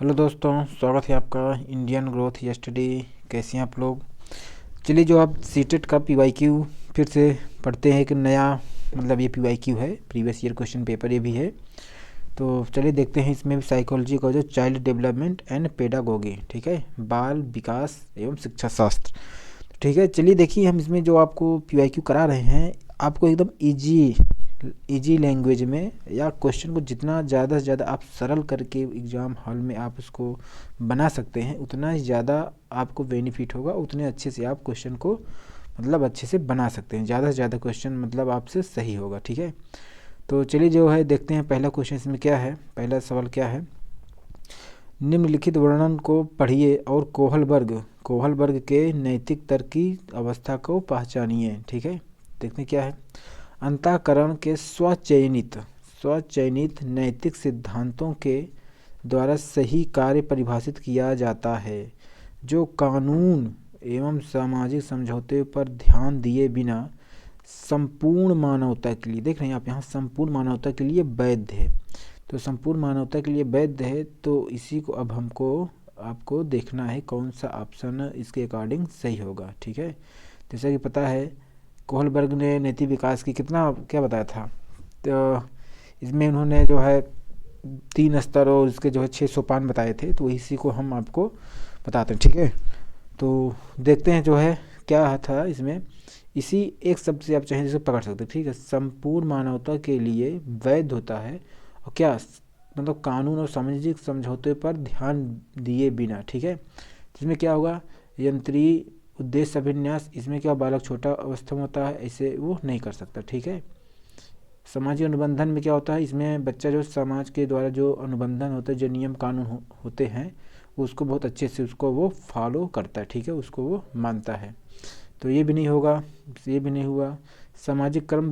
Hello दोस्तों, स्वागत है आपका इंडियन ग्रोथ स्टडी। कैसे हैं आप लोग? चलिए, जो आप सीटेट का पीवाईक्यू फिर से पढ़ते हैं। एक नया मतलब ये पीवाईक्यू है, प्रीवियस ईयर क्वेश्चन पेपर ये भी है। तो चलिए देखते हैं इसमें साइकोलॉजी का जो चाइल्ड डेवलपमेंट एंड पेडागोगी, ठीक है, बाल विकास एवं शिक्षा शास्त्र। ठीक है, चलिए देखिए, हम इसमें जो आपको पीवाईक्यू करा रहे हैं, आपको एकदम इजी इजी लैंग्वेज में, या क्वेश्चन को जितना ज़्यादा से ज़्यादा आप सरल करके एग्ज़ाम हॉल में आप उसको बना सकते हैं, उतना ही ज़्यादा आपको बेनिफिट होगा, उतने अच्छे से आप क्वेश्चन को मतलब अच्छे से बना सकते हैं। ज़्यादा से ज़्यादा क्वेश्चन मतलब आपसे सही होगा। ठीक है, तो चलिए जो है देखते हैं पहला क्वेश्चन इसमें क्या है। पहला सवाल क्या है, निम्नलिखित वर्णन को पढ़िए और कोहलबर्ग के नैतिक तर्क की अवस्था को पहचानिए। ठीक है, देखते हैं क्या है। अंतःकरण के स्वचयनित नैतिक सिद्धांतों के द्वारा सही कार्य परिभाषित किया जाता है, जो कानून एवं सामाजिक समझौते पर ध्यान दिए बिना संपूर्ण मानवता के लिए, देख रहे हैं आप यहाँ, संपूर्ण मानवता के लिए वैध है। तो संपूर्ण मानवता के लिए वैध है, तो इसी को अब हमको आपको देखना है कौन सा ऑप्शन इसके अकॉर्डिंग सही होगा। ठीक है, जैसा कि पता है कोहलबर्ग ने नैतिक विकास की कितना क्या बताया था, तो इसमें उन्होंने जो है 3 स्तर और इसके जो है 6 सोपान बताए थे, तो इसी को हम आपको बताते हैं। ठीक है, तो देखते हैं जो है क्या था इसमें। इसी एक शब्द से आप चाहें जिसे पकड़ सकते हैं। ठीक है, संपूर्ण मानवता के लिए वैध होता है, और क्या मतलब कानून और सामाजिक समझौते पर ध्यान दिए बिना। ठीक है, इसमें क्या होगा, यंत्रीय उद्देश्य अभिन्यास, इसमें क्या बालक छोटा अवस्था में होता है, ऐसे वो नहीं कर सकता। ठीक है, सामाजिक अनुबंधन में क्या होता है, इसमें बच्चा जो समाज के द्वारा जो अनुबंधन होते हैं, जो नियम कानून होते हैं, वो उसको बहुत अच्छे से उसको वो फॉलो करता है। ठीक है, उसको वो मानता है, तो ये भी नहीं होगा, ये भी नहीं हुआ। सामाजिक क्रम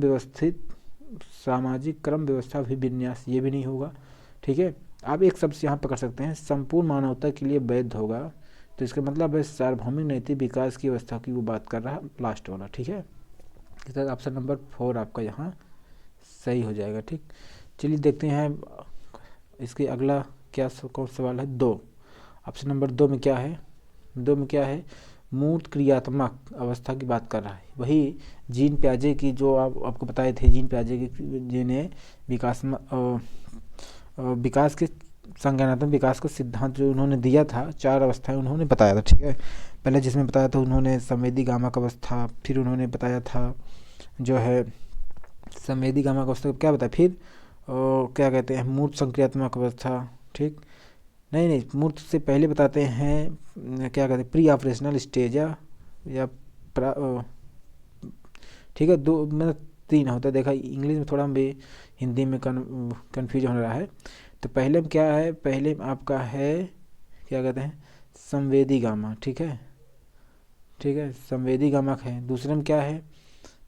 व्यवस्था अभिविन्यास, ये भी नहीं होगा। ठीक है, आप एक शब्द यहाँ पकड़ सकते हैं, संपूर्ण मानवता के लिए वैध होगा, तो इसका मतलब है सार्वभौमिक नैतिक विकास की अवस्था की वो बात कर रहा है, लास्ट वाला। ठीक है, इसका ऑप्शन नंबर 4 आपका यहाँ सही हो जाएगा। ठीक, चलिए देखते हैं इसके अगला क्या कौन सवाल है। 2, ऑप्शन नंबर 2 में क्या है, 2 में क्या है, मूर्त क्रियात्मक अवस्था की बात कर रहा है। वही जीन प्याजे की जो आपको बताए थे, जीन प्याजे की जिन्हें विकास के संज्ञानात्मक विकास का सिद्धांत जो उन्होंने दिया था, 4 अवस्थाएं उन्होंने बताया था। ठीक है, पहले जिसमें बताया था उन्होंने संवेदी गामक अवस्था, फिर उन्होंने बताया था जो है संवेदी गामक अवस्था क्या बताया, फिर क्या कहते हैं मूर्त संक्रियात्मक अवस्था। ठीक, नहीं नहीं, मूर्त से पहले बताते हैं क्या कहते हैं प्री ऑपरेशनल स्टेज या ठीक है, 2 मतलब 3 होता है। देखा, इंग्लिश में थोड़ा भी हिंदी में कन्फ्यूज हो रहा है। तो पहले में क्या है, पहले में आपका है क्या कहते हैं संवेदी गामा। ठीक है, ठीक है, संवेदी गामक है। दूसरे में क्या है,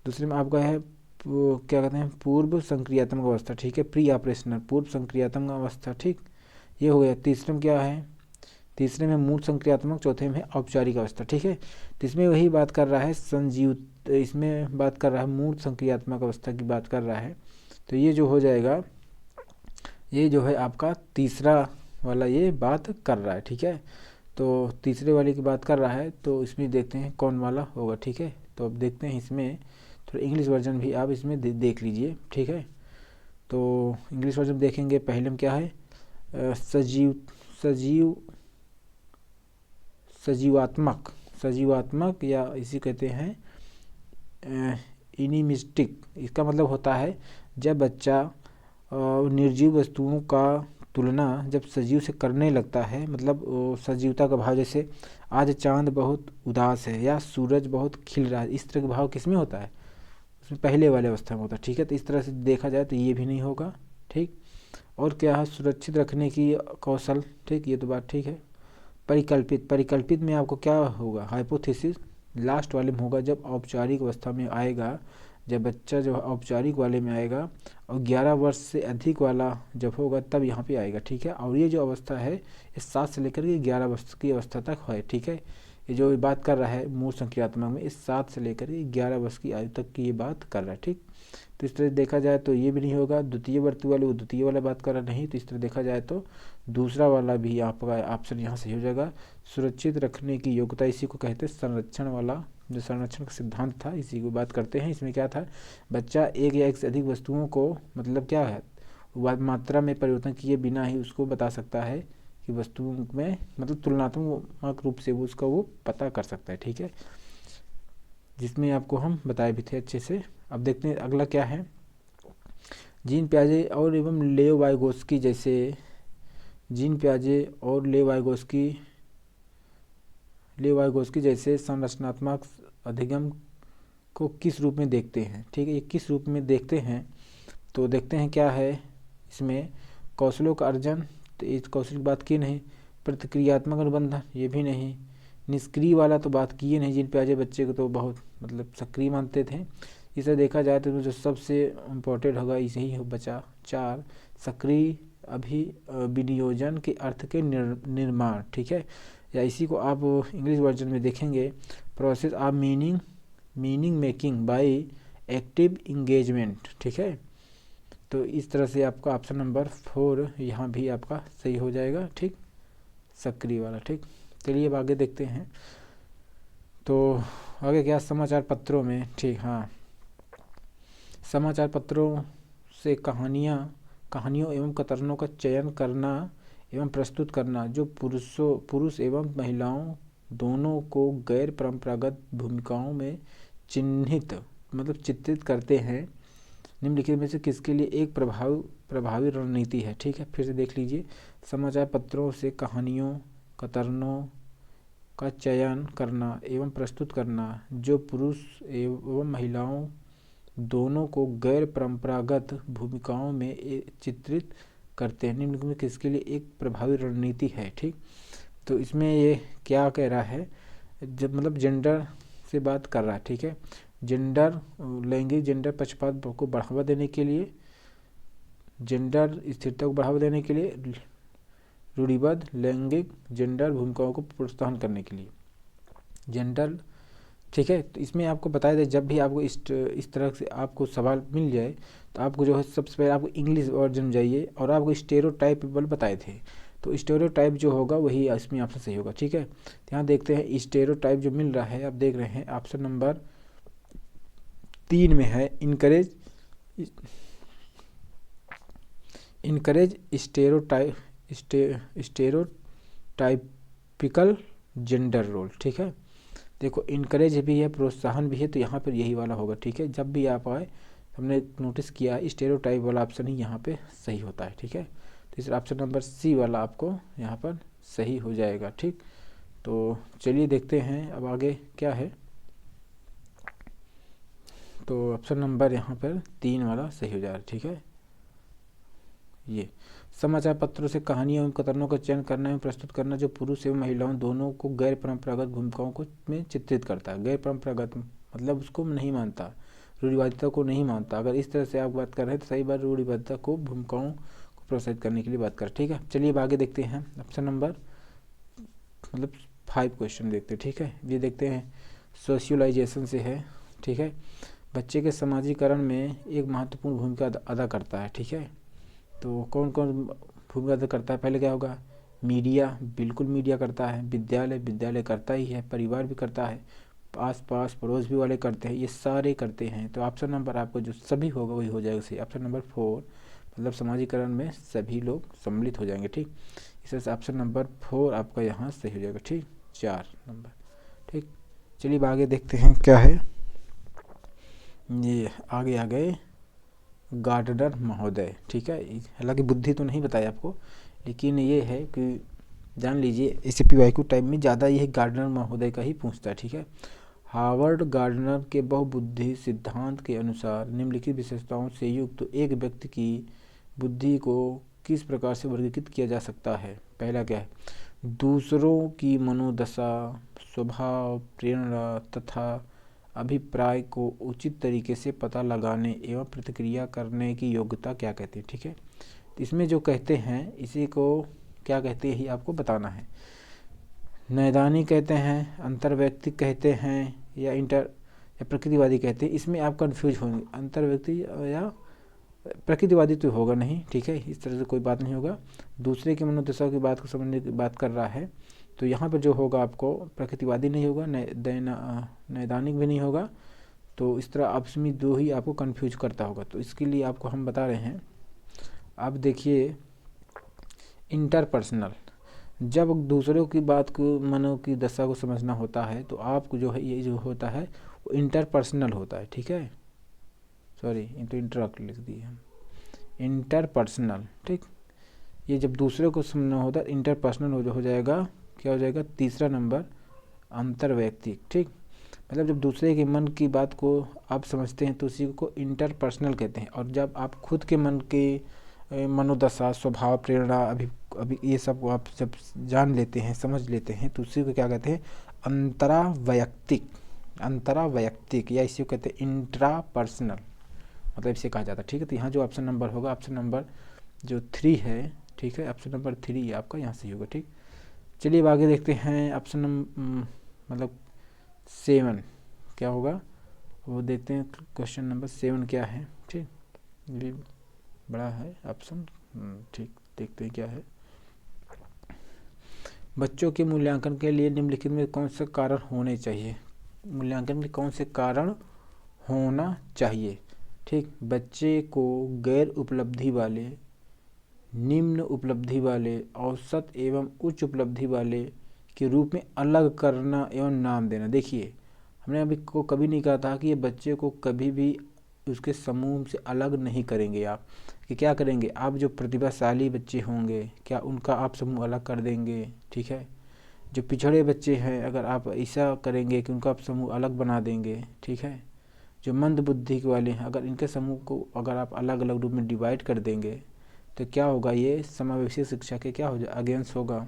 दूसरे में आपका है वो क्या कहते हैं पूर्व संक्रियात्मक अवस्था। ठीक है, प्री ऑपरेशनल पूर्व संक्रियात्मक अवस्था। ठीक, ये हो गया। तीसरे में क्या है, तीसरे में मूल संक्रियात्मक, चौथे में है औपचारिक अवस्था। ठीक है, तो इसमें वही बात कर रहा है इसमें बात कर रहा है मूल संक्रियात्मक अवस्था की बात कर रहा है। तो ये जो हो जाएगा, ये जो है आपका तीसरा वाला ये बात कर रहा है। ठीक है, तो तीसरे वाले की बात कर रहा है, तो इसमें देखते हैं कौन वाला होगा। ठीक है, तो अब देखते हैं इसमें थोड़ा इंग्लिश वर्जन भी आप इसमें देख लीजिए। ठीक है, तो इंग्लिश वर्जन देखेंगे, पहले में क्या है सजीव सजीव सजीवात्मक सजीवात्मक या इसी कहते हैं इनिमिस्टिक। इसका मतलब होता है जब बच्चा निर्जीव वस्तुओं का तुलना जब सजीव से करने लगता है, मतलब सजीवता का भाव, जैसे आज चांद बहुत उदास है या सूरज बहुत खिल रहा है, इस तरह का भाव किसमें होता है, उसमें पहले वाले अवस्था में होता है। ठीक है, तो इस तरह से देखा जाए तो ये भी नहीं होगा। ठीक, और क्या है सुरक्षित रखने की कौशल। ठीक, ये तो बात ठीक है। परिकल्पित में आपको क्या होगा, हाइपोथेसिस लास्ट वाले में होगा, जब औपचारिक अवस्था में आएगा, जब बच्चा जो औपचारिक वाले में आएगा, और 11 वर्ष से अधिक वाला जब होगा तब यहाँ पे आएगा। ठीक है, और ये जो अवस्था है ये 7 से लेकर के 11 वर्ष की अवस्था तक है। ठीक है, ये जो बात कर रहा है मूल संक्रियात्मक में, इस 7 से लेकर के 11 वर्ष की आयु तक की ये बात कर रहा है। ठीक, तो इस तरह देखा जाए तो ये भी नहीं होगा। द्वितीय वर्तुल वाले वो द्वितीय वाला बात कर रहा नहीं, तो इस तरह देखा जाए तो दूसरा वाला भी आपका ऑप्शन यहाँ सही हो जाएगा। सुरक्षित रखने की योग्यता, इसी को कहते हैं संरक्षण वाला, जो संरक्षण का सिद्धांत था, इसी को बात करते हैं। इसमें क्या था, बच्चा एक या एक से अधिक वस्तुओं को मतलब क्या है मात्रा में परिवर्तन किए बिना ही उसको बता सकता है कि वस्तुओं में मतलब तुलनात्मक रूप से वो उसका वो पता कर सकता है। ठीक है, जिसमें आपको हम बताए भी थे अच्छे से। अब देखते हैं अगला क्या है। जीन पियाजे और एवं लेओ वाइगोस्की जैसे जीन पियाजे और लेओ वाइगोस्की जैसे संरचनात्मक अधिगम को किस रूप में देखते हैं। ठीक है, ये किस रूप में देखते हैं, तो देखते हैं क्या है इसमें। कौशलों का अर्जन, तो इस कौशल की बात की नहीं। प्रतिक्रियात्मक अनुबंधन, ये भी नहीं। निष्क्रिय वाला तो बात किए नहीं, जीन पियाजे बच्चे को तो बहुत मतलब सक्रिय मानते थे। इसे देखा जाए तो जो सबसे इम्पोर्टेंट होगा इसे ही बचा 4 सक्रिय विनियोजन के अर्थ के निर्माण। ठीक है, या इसी को आप इंग्लिश वर्जन में देखेंगे, process of meaning making by active engagement. ठीक है, तो इस तरह से आपका ऑप्शन नंबर 4 यहाँ भी आपका सही हो जाएगा। ठीक, सक्रिय वाला। ठीक, चलिए अब आगे देखते हैं। तो आगे क्या, समाचार पत्रों में। ठीक, हाँ, समाचार पत्रों से कहानियों एवं कथनों का चयन करना एवं प्रस्तुत करना जो पुरुष एवं महिलाओं दोनों को गैर परंपरागत भूमिकाओं में चित्रित करते हैं, निम्नलिखित में से किसके लिए एक प्रभावी रणनीति है। ठीक है, फिर से देख लीजिए। समाचार पत्रों से कहानियों कथनों का चयन करना एवं प्रस्तुत करना जो पुरुष एवं महिलाओं दोनों को गैर परंपरागत भूमिकाओं में चित्रित करते हैं, निम्नलिखित में किसके लिए एक प्रभावी रणनीति है। ठीक, तो इसमें ये क्या कह रहा है, जब मतलब जेंडर से बात कर रहा है। ठीक है, जेंडर लैंगिक जेंडर पक्षपात को बढ़ावा देने के लिए, जेंडर स्थिरता को बढ़ावा देने के लिए, रूढ़िबद्ध लैंगिक जेंडर भूमिकाओं को प्रोत्साहन करने के लिए जेंडर। ठीक है, तो इसमें आपको बताया जाए जब भी आपको इस तरह से आपको सवाल मिल जाए तो आपको जो है सबसे पहले आपको इंग्लिश वर्जन में जाइए और आपको स्टेरियोटाइप बताए थे, तो स्टेरियोटाइप जो होगा वही इसमें ऑप्शन सही होगा। ठीक है, यहाँ देखते हैं स्टेरियोटाइप जो मिल रहा है, आप देख रहे हैं ऑप्शन नंबर 3 में है, इनकरेज स्टेरियोटाइपिकल जेंडर रोल। ठीक है, देखो इनकरेज भी है, प्रोत्साहन भी है, तो यहाँ पर यही वाला होगा। ठीक है, जब भी आप आए हमने नोटिस किया है स्टेरियोटाइप वाला ऑप्शन ही यहाँ पे सही होता है। ठीक है, तो इस ऑप्शन नंबर सी वाला आपको यहाँ पर सही हो जाएगा। ठीक, तो चलिए देखते हैं अब आगे क्या है। तो ऑप्शन नंबर यहाँ पर 3 वाला सही हो जाएगा। ठीक है, ये समाचार पत्रों से कहानियों एवं कथनों का चयन करना एवं प्रस्तुत करना जो पुरुष एवं महिलाओं दोनों को गैर परंपरागत भूमिकाओं को में चित्रित करता है। गैर परंपरागत मतलब उसको नहीं मानता, रूढ़िवादिता को नहीं मानता। अगर इस तरह से आप बात कर रहे हैं तो सही बात, रूढ़िवादिता को भूमिकाओं को प्रोत्साहित करने के लिए बात कर। ठीक है, चलिए अब आगे देखते हैं ऑप्शन नंबर 5 क्वेश्चन देखते हैं। ठीक है, ये देखते हैं सोशियलाइजेशन से है। ठीक है, बच्चे के समाजीकरण में एक महत्वपूर्ण भूमिका अदा करता है। ठीक है, तो कौन कौन भूमिका अदा करता है, पहले क्या होगा, मीडिया, बिल्कुल मीडिया करता है, विद्यालय करता ही है, परिवार भी करता है, आस पास पड़ोस भी वाले करते हैं, ये सारे करते हैं। तो ऑप्शन नंबर आपको जो सभी होगा वही हो जाएगा सही। ऑप्शन नंबर 4 मतलब समाजीकरण में सभी लोग सम्मिलित हो जाएंगे। ठीक, इस ऑप्शन नंबर 4 आपका यहाँ सही हो जाएगा। ठीक, 4 नंबर। ठीक, चलिए आगे देखते हैं क्या है। ये आगे आ गए गार्डनर महोदय। ठीक है, हालांकि बुद्धि तो नहीं बताया आपको, लेकिन ये है कि जान लीजिए इसे PYQ टाइप में ज़्यादा ये गार्डनर महोदय का ही पूछता है। ठीक है, हार्वर्ड गार्डनर के बहुबुद्धि सिद्धांत के अनुसार निम्नलिखित विशेषताओं से युक्त एक व्यक्ति की बुद्धि को किस प्रकार से वर्गीकृत किया जा सकता है। पहला क्या है, दूसरों की मनोदशा, स्वभाव, प्रेरणा तथा अभिप्राय को उचित तरीके से पता लगाने एवं प्रतिक्रिया करने की योग्यता क्या कहते हैं। ठीक है, तो इसमें जो कहते हैं इसी को क्या कहते हैं ही आपको बताना है। नैदानिक कहते हैं, अंतर्वैयक्तिक कहते हैं, या या प्रकृतिवादी कहते हैं, इसमें आप कंफ्यूज होंगे। अंतर व्यक्ति या प्रकृतिवादी तो होगा नहीं, ठीक है, इस तरह से कोई बात नहीं होगा। दूसरे की मनोदशा की बात को समझने की बात कर रहा है, तो यहाँ पर जो होगा आपको प्रकृतिवादी नहीं होगा, नैदानिक भी नहीं होगा। तो इस तरह आपस में दो ही आपको कंफ्यूज करता होगा। तो इसके लिए आपको हम बता रहे हैं, आप देखिए इंटरपर्सनल, जब दूसरों की बात को, मनो की दशा को समझना होता है तो आपको जो है ये जो होता है वो इंटरपर्सनल होता है, ठीक है, सॉरी ये तो इंटरक्ट लिख दिए हम, इंटरपर्सनल, ठीक। ये जब दूसरे को समझना होता है इंटरपर्सनल हो जाएगा, क्या हो जाएगा, तीसरा नंबर अंतर्वैयक्तिक, ठीक। मतलब जब दूसरे के मन की बात को आप समझते हैं तो उसी को इंटरपर्सनल कहते हैं। और जब आप खुद के मन के मनोदशा, स्वभाव, प्रेरणा, अभी ये सब आप जब जान लेते हैं, समझ लेते हैं, तो उसी को क्या कहते हैं, अंतरावैयक्तिक, अंतरावैयक्तिक, या इसी को कहते हैं इंट्रापर्सनल, मतलब इसे कहा जाता है, ठीक है। तो यहाँ जो ऑप्शन नंबर होगा, ऑप्शन नंबर जो 3 है, ठीक है, ऑप्शन नंबर 3 आपका यहाँ से होगा, ठीक। चलिए अब आगे देखते हैं, ऑप्शन नंबर मतलब 7 क्या होगा वो देखते हैं। क्वेश्चन नंबर 7 क्या है, ठीक, ये बड़ा है ऑप्शन, ठीक, देखते हैं क्या है। बच्चों के मूल्यांकन के लिए निम्नलिखित में कौन से कारण होने चाहिए, मूल्यांकन में कौन से कारण होना चाहिए, ठीक। बच्चे को गैर उपलब्धि वाले, निम्न उपलब्धि वाले, औसत एवं उच्च उपलब्धि वाले के रूप में अलग करना एवं नाम देना। देखिए हमने अभी को कभी नहीं कहा था कि ये बच्चे को कभी भी उसके समूह से अलग नहीं करेंगे आप, कि क्या करेंगे आप, जो प्रतिभाशाली बच्चे होंगे क्या उनका आप समूह अलग कर देंगे, ठीक है। जो पिछड़े बच्चे हैं अगर आप ऐसा करेंगे कि उनका आप समूह अलग बना देंगे, ठीक है। जो मंद बुद्धि वाले हैं अगर इनके समूह को अगर आप अलग अलग रूप में डिवाइड कर देंगे तो क्या होगा, ये समावेशी शिक्षा के क्या हो जाए, अगेंस्ट होगा,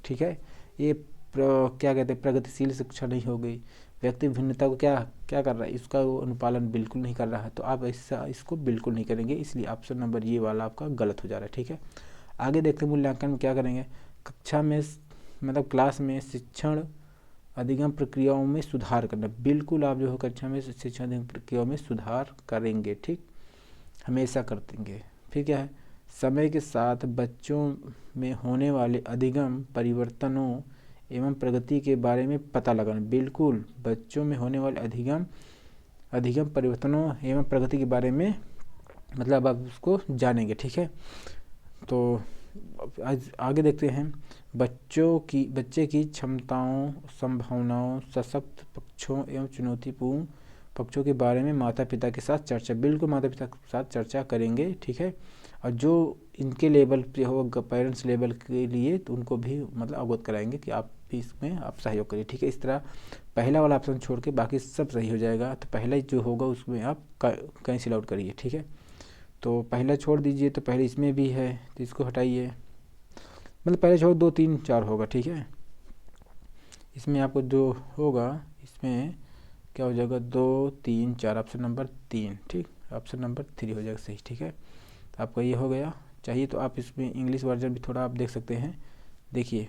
ठीक है। ये क्या कहते हैं, प्रगतिशील शिक्षा नहीं हो गई। व्यक्ति भिन्नता को क्या क्या कर रहा है, इसका वो अनुपालन बिल्कुल नहीं कर रहा है। तो आप ऐसा इसको बिल्कुल नहीं करेंगे, इसलिए ऑप्शन नंबर ये वाला आपका गलत हो जा रहा है, ठीक है। आगे देखते हैं मूल्यांकन में क्या करेंगे। कक्षा में मतलब क्लास में शिक्षण अधिगम प्रक्रियाओं में सुधार करना, बिल्कुल आप जो है कक्षा में शिक्षण अधिगम प्रक्रियाओं में सुधार करेंगे, ठीक, हमेशा कर देंगे। फिर क्या है, समय के साथ बच्चों में होने वाले अधिगम परिवर्तनों एवं प्रगति के बारे में पता लगाना, बिल्कुल बच्चों में होने वाले अधिगम परिवर्तनों एवं प्रगति के बारे में मतलब आप उसको जानेंगे, ठीक है। तो आज आगे देखते हैं, बच्चे की क्षमताओं, संभावनाओं, सशक्त पक्षों एवं चुनौतीपूर्ण पक्षों के बारे में माता पिता के साथ चर्चा, बिल्कुल माता पिता के साथ चर्चा करेंगे, ठीक है। और जो इनके लेवल पे होगा पेरेंट्स लेवल के लिए तो उनको भी मतलब अवगत कराएंगे कि आप भी इसमें आप सहयोग करिए, ठीक है। इस तरह पहला वाला ऑप्शन छोड़ के बाकी सब सही हो जाएगा। तो पहला जो होगा उसमें आप कैंसिल आउट करिए, ठीक है। तो पहला छोड़ दीजिए, तो पहले इसमें भी है तो इसको हटाइए, मतलब पहले छोड़ 2 3 4 होगा, ठीक है। इसमें आपको जो होगा इसमें क्या हो जाएगा, 2 3 4, ऑप्शन नंबर 3, ठीक, ऑप्शन नंबर 3 हो जाएगा सही, ठीक है। तो आपका ये हो गया। चाहिए तो आप इसमें इंग्लिश वर्जन भी थोड़ा आप देख सकते हैं। देखिए,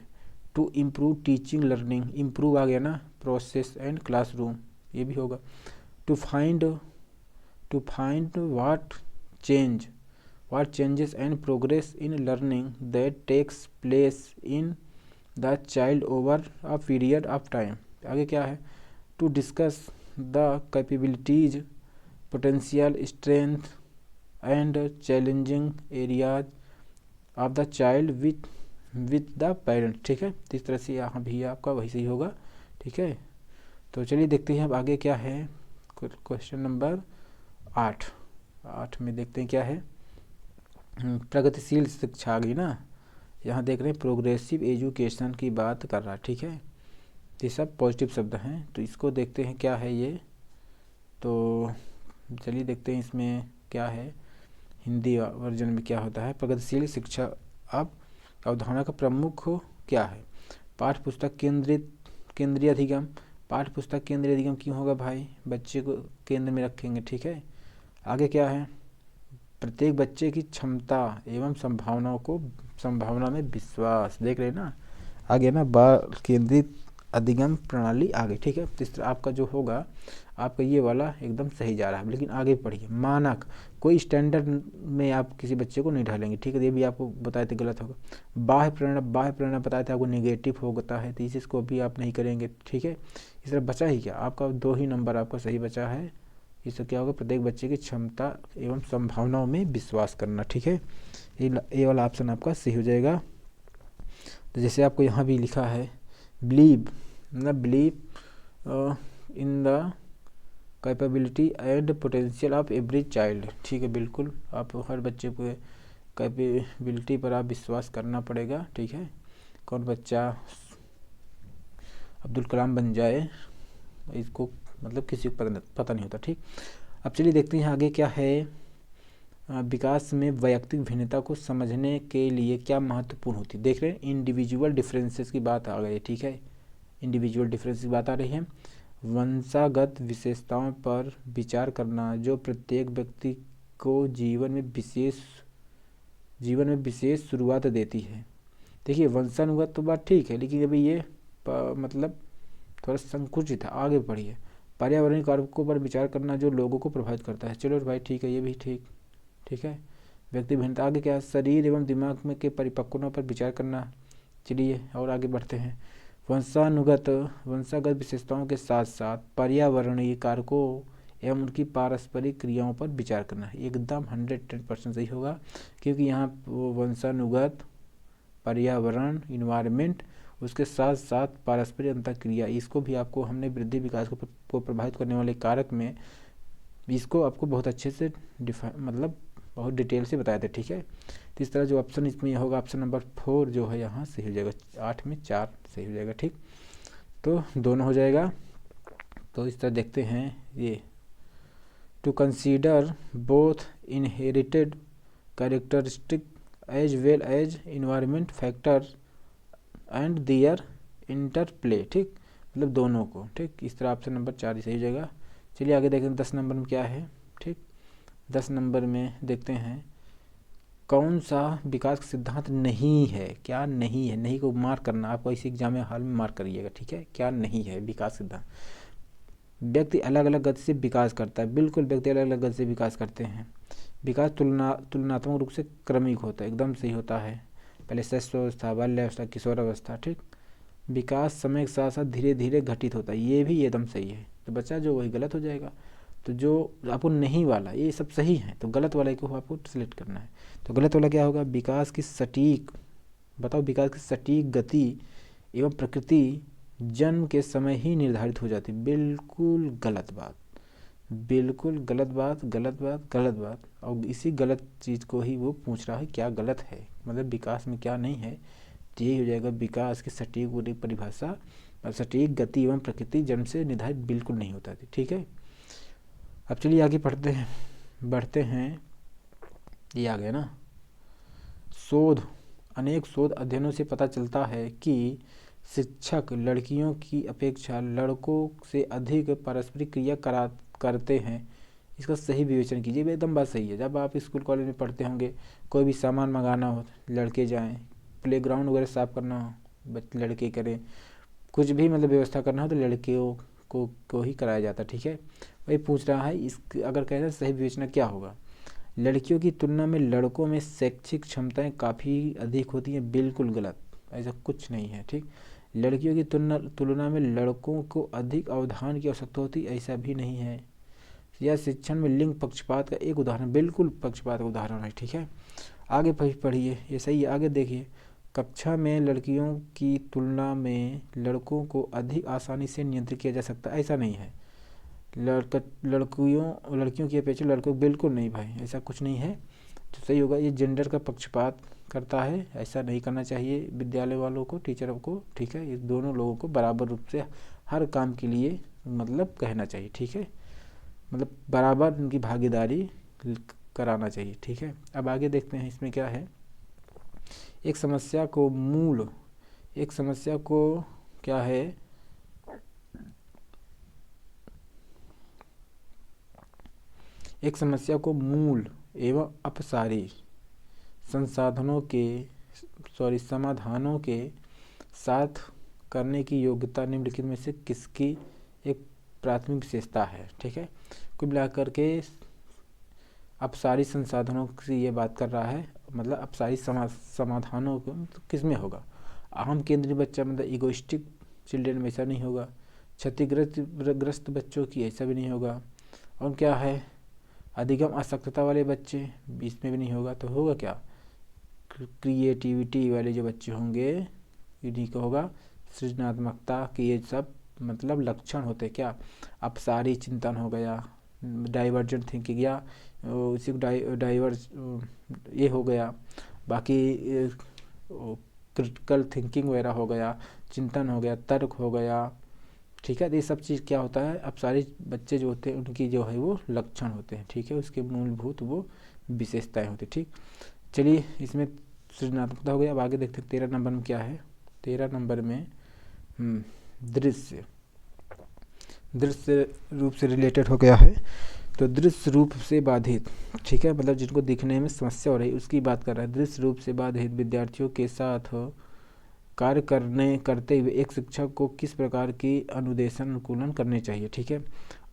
to improve teaching learning, improve आ गया ना, प्रोसेस एंड क्लासरूम, ये भी होगा। To find what changes and progress in learning that takes place in the child over a period of time। आगे क्या है, to discuss the capabilities, potential strength and challenging areas of the child with the parent, ठीक है। तो इस तरह से यहाँ भी आपका वही सही होगा, ठीक है। तो चलिए देखते हैं अब आगे क्या है। क्वेश्चन नंबर 8 में देखते हैं क्या है, प्रगतिशील शिक्षा आ गई ना, यहाँ देख रहे हैं प्रोग्रेसिव एजुकेशन की बात कर रहा है, ठीक है। ये सब पॉजिटिव शब्द हैं, तो इसको देखते हैं क्या है ये। तो चलिए देखते हैं इसमें क्या है, हिंदी वर्जन में क्या होता है। प्रगतिशील शिक्षा अब अवधारणा का प्रमुख क्या है, पाठ्य पुस्तक केंद्रीय अधिगम। पाठ्य पुस्तक केंद्रीय अधिगम क्यों होगा भाई, बच्चे को केंद्र में रखेंगे, ठीक है। आगे क्या है, प्रत्येक बच्चे की क्षमता एवं संभावना में विश्वास, देख रहे हैं ना, आगे ना बाल केंद्रित अधिगम प्रणाली आगे। ठीक है, तो इस तरह आपका जो होगा, आपका ये वाला एकदम सही जा रहा है। लेकिन आगे पढ़िए, मानक कोई स्टैंडर्ड में आप किसी बच्चे को नहीं ढालेंगे। ठीक है, ये भी आपको बताए थे गलत होगा। बाह्य प्रेरणा बताए थे आपको नेगेटिव होता है, तो इस चीज़ को भी आप नहीं करेंगे। ठीक है, इस तरह बचा ही क्या, आपका 2 ही नंबर आपका सही बचा है। इससे क्या होगा, प्रत्येक बच्चे की क्षमता एवं संभावनाओं में विश्वास करना। ठीक है, ये वाला ऑप्शन आपका सही हो जाएगा। तो जैसे आपको यहाँ भी लिखा है बिलीव, मतलब believe in the capability and potential of every child. ठीक है, बिल्कुल आप हर बच्चे को कैपेबिलिटी पर आप विश्वास करना पड़ेगा। ठीक है, कौन बच्चा अब्दुल कलाम बन जाए इसको मतलब किसी को पता नहीं होता। ठीक, अब चलिए देखते हैं आगे क्या है। विकास में वैयक्तिक भिन्नता को समझने के लिए क्या महत्वपूर्ण होती है। देख रहे हैं, इंडिविजुअल डिफरेंसेस की बात आ गई। ठीक है, इंडिविजुअल डिफरेंस की बात आ रही है। वंशागत विशेषताओं पर विचार करना जो प्रत्येक व्यक्ति को जीवन में विशेष शुरुआत देती है। देखिए, वंशानुगत तो बात ठीक है, लेकिन अभी ये मतलब थोड़ा संकुचित है। आगे पढ़िए, पर्यावरणीय कारकों पर विचार करना जो लोगों को प्रभावित करता है। चलो भाई ठीक है, ये भी ठीक है। व्यक्ति भिन्नता, आगे क्या है, शरीर एवं दिमाग में के परिपक्वता पर विचार करना। चलिए और आगे बढ़ते हैं। वंशागत विशेषताओं के साथ साथ पर्यावरणीय कारकों एवं उनकी पारस्परिक क्रियाओं पर विचार करना। एकदम 110% सही होगा, क्योंकि यहाँ वंशानुगत, पर्यावरण, इन्वायरमेंट, उसके साथ साथ पारस्परिक अंतःक्रिया, इसको भी आपको हमने वृद्धि विकास को प्रभावित करने वाले कारक में इसको आपको बहुत अच्छे से मतलब बहुत डिटेल से बताए थे। ठीक है, तो इस तरह जो ऑप्शन इसमें होगा, ऑप्शन नंबर 4 जो है यहाँ सही हो जाएगा। 8 में 4 सही हो जाएगा। ठीक, तो दोनों हो जाएगा। तो इस तरह देखते हैं ये, to consider both inherited characteristic as well as environment factor and their interplay. ठीक, मतलब दोनों को। ठीक, इस तरह ऑप्शन नंबर 4 सही हो जाएगा। चलिए आगे देखते हैं 10 नंबर में क्या है। ठीक, 10 नंबर में देखते हैं कौन सा विकास का सिद्धांत नहीं है। क्या नहीं है, नहीं को मार्क करना, आपको इसी एग्जाम में हाल में मार्क करिएगा। ठीक है, क्या नहीं है विकास सिद्धांत। व्यक्ति अलग अलग गति से विकास करता है। बिल्कुल, व्यक्ति अलग अलग गति से विकास करते हैं। विकास तुलनात्मक रूप से क्रमिक होता है, एकदम सही होता है। पहले शैशवावस्था, बाल्यावस्था, किशोरावस्था। ठीक, विकास समय के साथ साथ धीरे धीरे घटित होता है, ये भी एकदम सही है। तो बच्चा जो वही गलत हो जाएगा। तो जो आपको नहीं वाला, ये सब सही है, तो गलत वाले को आपको सिलेक्ट करना है। तो गलत वाला क्या होगा, विकास की सटीक, बताओ, विकास की सटीक गति एवं प्रकृति जन्म के समय ही निर्धारित हो जाती। बिल्कुल गलत बात, बिल्कुल गलत बात, गलत बात, गलत बात। और इसी गलत चीज़ को ही वो पूछ रहा है, क्या गलत है, मतलब विकास में क्या नहीं है। तो यही हो जाएगा, विकास की सटीक परिभाषा, सटीक गति एवं प्रकृति जन्म से निर्धारित बिल्कुल नहीं होता थी। ठीक है, अब चलिए आगे बढ़ते हैं। ये आ गया ना, अनेक शोध अध्ययनों से पता चलता है कि शिक्षक लड़कियों की अपेक्षा लड़कों से अधिक पारस्परिक क्रिया करते हैं। इसका सही विवेचन कीजिए। एकदम बात सही है। जब आप स्कूल कॉलेज में पढ़ते होंगे, कोई भी सामान मंगाना हो लड़के जाएं, प्लेग्राउंड वगैरह साफ करना हो लड़के करें, कुछ भी मतलब व्यवस्था करना हो तो लड़कियों को ही कराया जाता। ठीक है, वही पूछ रहा है, इस अगर कहते हैं सही विवेचना क्या होगा। लड़कियों की तुलना में लड़कों में शैक्षिक क्षमताएं काफ़ी अधिक होती हैं। बिल्कुल गलत, ऐसा कुछ नहीं है। ठीक, लड़कियों की तुलना में लड़कों को अधिक अवधान की आवश्यकता होती, ऐसा भी नहीं है। यह शिक्षण में लिंग पक्षपात का एक उदाहरण, बिल्कुल पक्षपात का उदाहरण है। ठीक है, आगे पढ़िए, ये सही है। आगे देखिए, कक्षा में लड़कियों की तुलना में लड़कों को अधिक आसानी से नियंत्रित किया जा सकता है, ऐसा नहीं है। लड़कियों की अपेक्षा लड़कों, बिल्कुल नहीं भाई, ऐसा कुछ नहीं है। तो सही होगा, ये जेंडर का पक्षपात करता है, ऐसा नहीं करना चाहिए विद्यालय वालों को, टीचरों को। ठीक है, ये दोनों लोगों को बराबर रूप से हर काम के लिए मतलब कहना चाहिए। ठीक है, मतलब बराबर उनकी भागीदारी कराना चाहिए। ठीक है, अब आगे देखते हैं इसमें क्या है। एक समस्या को क्या है, एक समस्या को मूल एवं अपसारी समाधानों के साथ करने की योग्यता निम्नलिखित में से किसकी एक प्राथमिक विशेषता है। ठीक है, कुल मिलाकर के अपसारी संसाधनों की ये बात कर रहा है, मतलब अपसारी समाधानों को तो किस में होगा। अहम केंद्रीय बच्चा मतलब इगोइस्टिक चिल्ड्रेन में ऐसा नहीं होगा। क्षतिग्रस्त बच्चों की ऐसा भी नहीं होगा। और क्या है, अधिगम आसक्तता वाले बच्चे इसमें भी नहीं होगा। तो होगा क्या, क्रिएटिविटी वाले जो बच्चे होंगे इन्हीं को होगा। सृजनात्मकता के ये सब मतलब लक्षण होते हैं क्या, अपसारी चिंतन हो गया, डाइवर्जेंट थिंकिंग या उसी को डाइवर्स ये हो गया। बाकी क्रिटिकल थिंकिंग वगैरह हो गया, चिंतन हो गया, तर्क हो गया। ठीक है, तो ये सब चीज़ क्या होता है, अब सारे बच्चे जो होते हैं उनकी जो है वो लक्षण होते हैं। ठीक है, उसके मूलभूत वो विशेषताएं होती हैं। ठीक, चलिए इसमें सृजनात्मकता हो गया। अब आगे देखते हैं 13 नंबर में क्या है। 13 नंबर में दृश्य रूप से रिलेटेड हो गया है। तो दृश्य रूप से बाधित, ठीक है, मतलब जिनको दिखने में समस्या हो रही उसकी बात कर रहा है। दृश्य रूप से बाधित विद्यार्थियों के साथ कार्य करते हुए एक शिक्षक को किस प्रकार की अनुदेशन अनुकूलन करने चाहिए। ठीक है,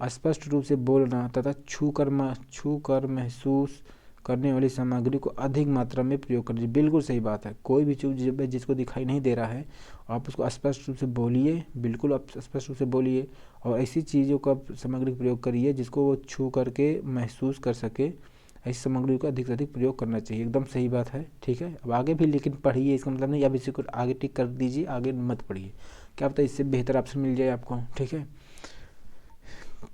स्पष्ट रूप से बोलना तथा छू कर महसूस करने वाली सामग्री को अधिक मात्रा में प्रयोग करना चाहिए। बिल्कुल सही बात है, कोई भी चीज़ जिसको दिखाई नहीं दे रहा है आप उसको स्पष्ट रूप से बोलिए, बिल्कुल आप स्पष्ट रूप से बोलिए, और ऐसी चीज़ों का सामग्री का प्रयोग करिए जिसको वो छू करके महसूस कर सके। ऐसी सामग्री का अधिक से अधिक प्रयोग करना चाहिए, एकदम सही बात है। ठीक है, अब आगे भी लेकिन पढ़िए, इसका मतलब नहीं अब इसी को आगे टिक कर दीजिए, आगे मत पढ़िए, क्या पता इससे बेहतर ऑप्शन मिल जाए आपको। ठीक है,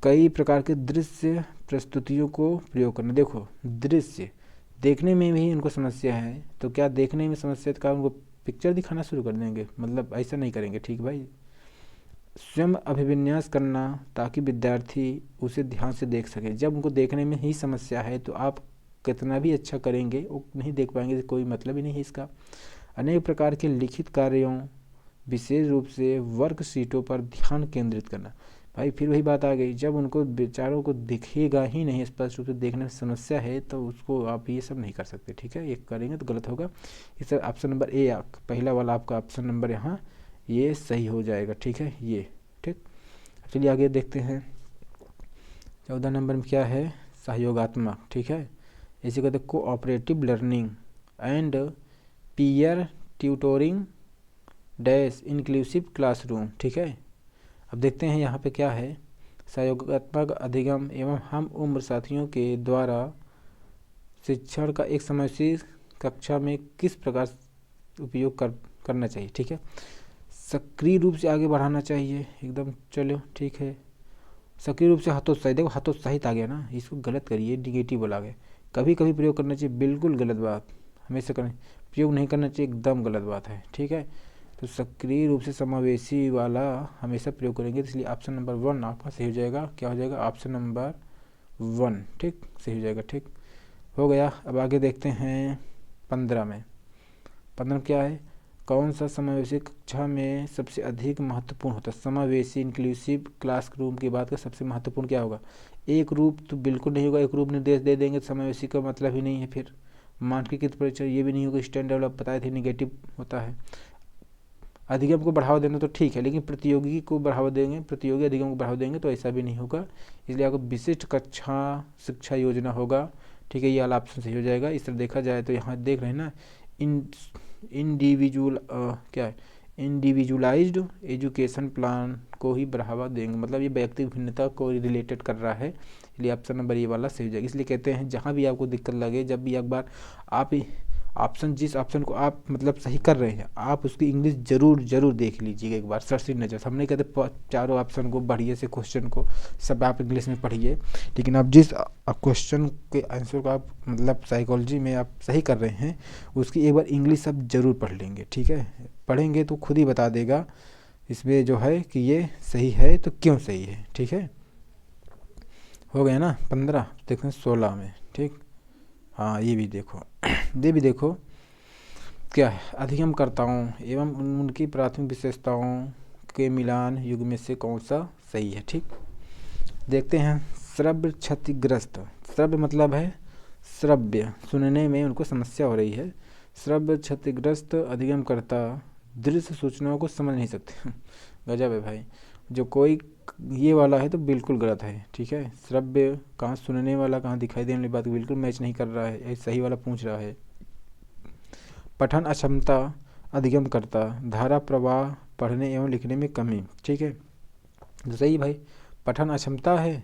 कई प्रकार के दृश्य प्रस्तुतियों को प्रयोग करना। देखो दृश्य देखने में भी उनको समस्या है, तो क्या देखने में समस्या का उनको पिक्चर दिखाना शुरू कर देंगे, मतलब ऐसा नहीं करेंगे। ठीक भाई, स्वयं अभिविन्यास करना ताकि विद्यार्थी उसे ध्यान से देख सके। जब उनको देखने में ही समस्या है तो आप कितना भी अच्छा करेंगे वो नहीं देख पाएंगे, कोई मतलब ही नहीं है इसका। अनेक प्रकार के लिखित कार्यों विशेष रूप से वर्कशीटों पर ध्यान केंद्रित करना। भाई फिर वही बात आ गई, जब उनको बेचारों को दिखेगा ही नहीं, स्पष्ट रूप से देखने में समस्या है तो उसको आप ये सब नहीं कर सकते। ठीक है, ये करेंगे तो गलत होगा। इस ऑप्शन नंबर ए पहला वाला आपका ऑप्शन नंबर यहाँ ये सही हो जाएगा। ठीक है, ये ठीक। चलिए आगे देखते हैं 14 नंबर में क्या है, सहयोगात्मक। ठीक है, इसी कहते cooperative learning and peer tutoring dash inclusive classroom. ठीक है, अब देखते हैं यहाँ पे क्या है, सहयोगात्मक अधिगम एवं हम उम्र साथियों के द्वारा शिक्षण का एक समयसील कक्षा में किस प्रकार उपयोग करना चाहिए। ठीक है, सक्रिय रूप से आगे बढ़ाना चाहिए एकदम। चलो ठीक है, सक्रिय रूप से हतोत्साहित, देखो हतोत्साहित आ गया ना, इसको गलत करिए, निगेटिव बोला गया। कभी कभी प्रयोग करना चाहिए, बिल्कुल गलत बात, हमेशा करें प्रयोग नहीं करना चाहिए, एकदम गलत बात है। ठीक है, तो सक्रिय रूप से समावेशी वाला हमेशा प्रयोग करेंगे, इसलिए ऑप्शन नंबर 1 आपका सही हो जाएगा। क्या हो जाएगा, ऑप्शन नंबर 1 ठीक सही हो जाएगा। ठीक हो गया। अब आगे देखते हैं 15 में। 15 में क्या है, कौन सा समावेशी कक्षा में सबसे अधिक महत्वपूर्ण होता है। समावेशी इंक्लूसिव क्लासरूम की बात का सबसे महत्वपूर्ण क्या होगा, एक रूप तो बिल्कुल नहीं होगा, एक रूप निर्देश दे देंगे तो समावेशी का मतलब ही नहीं है। फिर मानकीकृत परिचय ये भी नहीं होगा, स्टैंड डेवलप बताए थे निगेटिव होता है। अधिगम को बढ़ावा देना तो ठीक है, लेकिन प्रतियोगी को बढ़ावा देंगे, प्रतियोगी अधिगम को बढ़ावा देंगे तो ऐसा भी नहीं होगा, इसलिए आपको विशिष्ट कक्षा शिक्षा योजना होगा। ठीक है, ये वाला ऑप्शन सही हो जाएगा। इस तरह देखा जाए तो यहाँ देख रहे हैं ना, इंडिविजुअल क्या है, इंडिविजुअलाइज्ड एजुकेशन प्लान को ही बढ़ावा देंगे, मतलब ये व्यक्तिगत भिन्नता को रिलेटेड कर रहा है, इसलिए ऑप्शन नंबर ये वाला सही हो जाएगा। इसलिए कहते हैं जहाँ भी आपको दिक्कत लगे, जब भी एक बार आप ऑप्शन जिस ऑप्शन को आप मतलब सही कर रहे हैं आप उसकी इंग्लिश जरूर देख लीजिएगा एक बार, सरसी नज़र। हम नहीं कहते चारों ऑप्शन को बढ़िए से क्वेश्चन को सब आप इंग्लिश में पढ़िए, लेकिन आप जिस क्वेश्चन के आंसर को आप मतलब साइकोलॉजी में आप सही कर रहे हैं उसकी एक बार इंग्लिश आप ज़रूर पढ़ लेंगे। ठीक है, पढ़ेंगे तो खुद ही बता देगा इसमें जो है कि ये सही है तो क्यों सही है। ठीक है, हो गया ना 15। देखते हैं 16 में। ठीक, हाँ ये भी देखो क्या है, अधिगमकर्ताओं एवं उनकी प्राथमिक विशेषताओं के मिलान युग में से कौन सा सही है। ठीक, देखते हैं श्रव्य क्षतिग्रस्त। श्रव्य मतलब है श्रव्य, सुनने में उनको समस्या हो रही है। श्रव्य क्षतिग्रस्त अधिगमकर्ता दृश्य सूचनाओं को समझ नहीं सकते। गजब है भाई। जो कोई ये वाला है तो बिल्कुल गलत है, ठीक है। श्रव्य कहाँ, सुनने वाला कहाँ, दिखाई देने वाली बात बिल्कुल मैच नहीं कर रहा है, ये सही वाला पूछ रहा है। पठन अक्षमता अधिगम करता, धारा प्रवाह पढ़ने एवं लिखने में कमी, ठीक है। तो सही भाई, पठन अक्षमता है,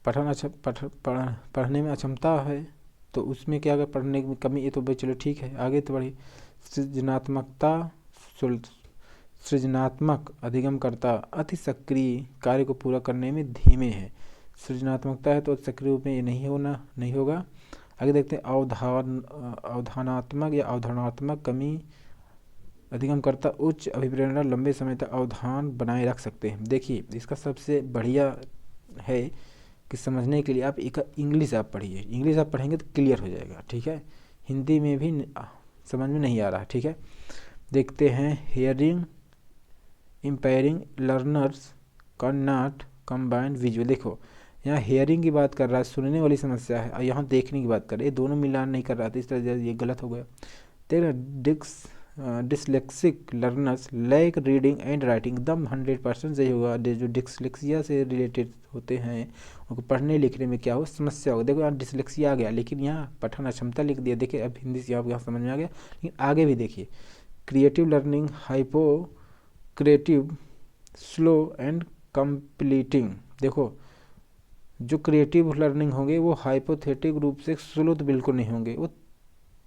पढ़ने में अक्षमता है, तो उसमें क्या, अगर पढ़ने में कमी है तो भाई चलो ठीक है, आगे तो बढ़ी। सृजनात्मकता, सृजनात्मक अधिगम करता, अति सक्रिय, कार्य को पूरा करने में धीमे है। सृजनात्मकता है तो सक्रिय रूप में ये नहीं होगा। आगे देखते हैं, अवधानात्मक या अवधारणात्मक कमी अधिगम करता, उच्च अभिप्रेरणा, लंबे समय तक अवधान बनाए रख सकते हैं। देखिए इसका सबसे बढ़िया है कि समझने के लिए आप एक इंग्लिश आप पढ़िए, इंग्लिश आप पढ़ेंगे तो क्लियर हो जाएगा, ठीक है। हिंदी में भी समझ में नहीं आ रहा, ठीक है। देखते हैं, hearing impairing learners can not combine visual. देखो यहाँ हेयरिंग की बात कर रहा है, सुनने वाली समस्या है, और यहाँ देखने की बात कर रहा है, ये दोनों मिलान नहीं कर रहा था, इस तरह ये गलत हो गया। देखना, dyslexic learners lack reading and writing, एकदम 100% सही होगा। जो डिसलेक्सिया से रिलेटेड होते हैं उनको पढ़ने लिखने में क्या हो, समस्या हो। देखो यहाँ डिसलेक्सिया आ गया, लेकिन यहाँ पठन अक्षमता लिख दिया। देखिए अब हिंदी से आप यहाँ समझ में आ गया, लेकिन आगे भी देखिए, creative learning hypo creative slow and completing. देखो जो क्रिएटिव लर्निंग होंगे वो हाइपोथेटिक रूप से स्लो तो बिल्कुल नहीं होंगे, वो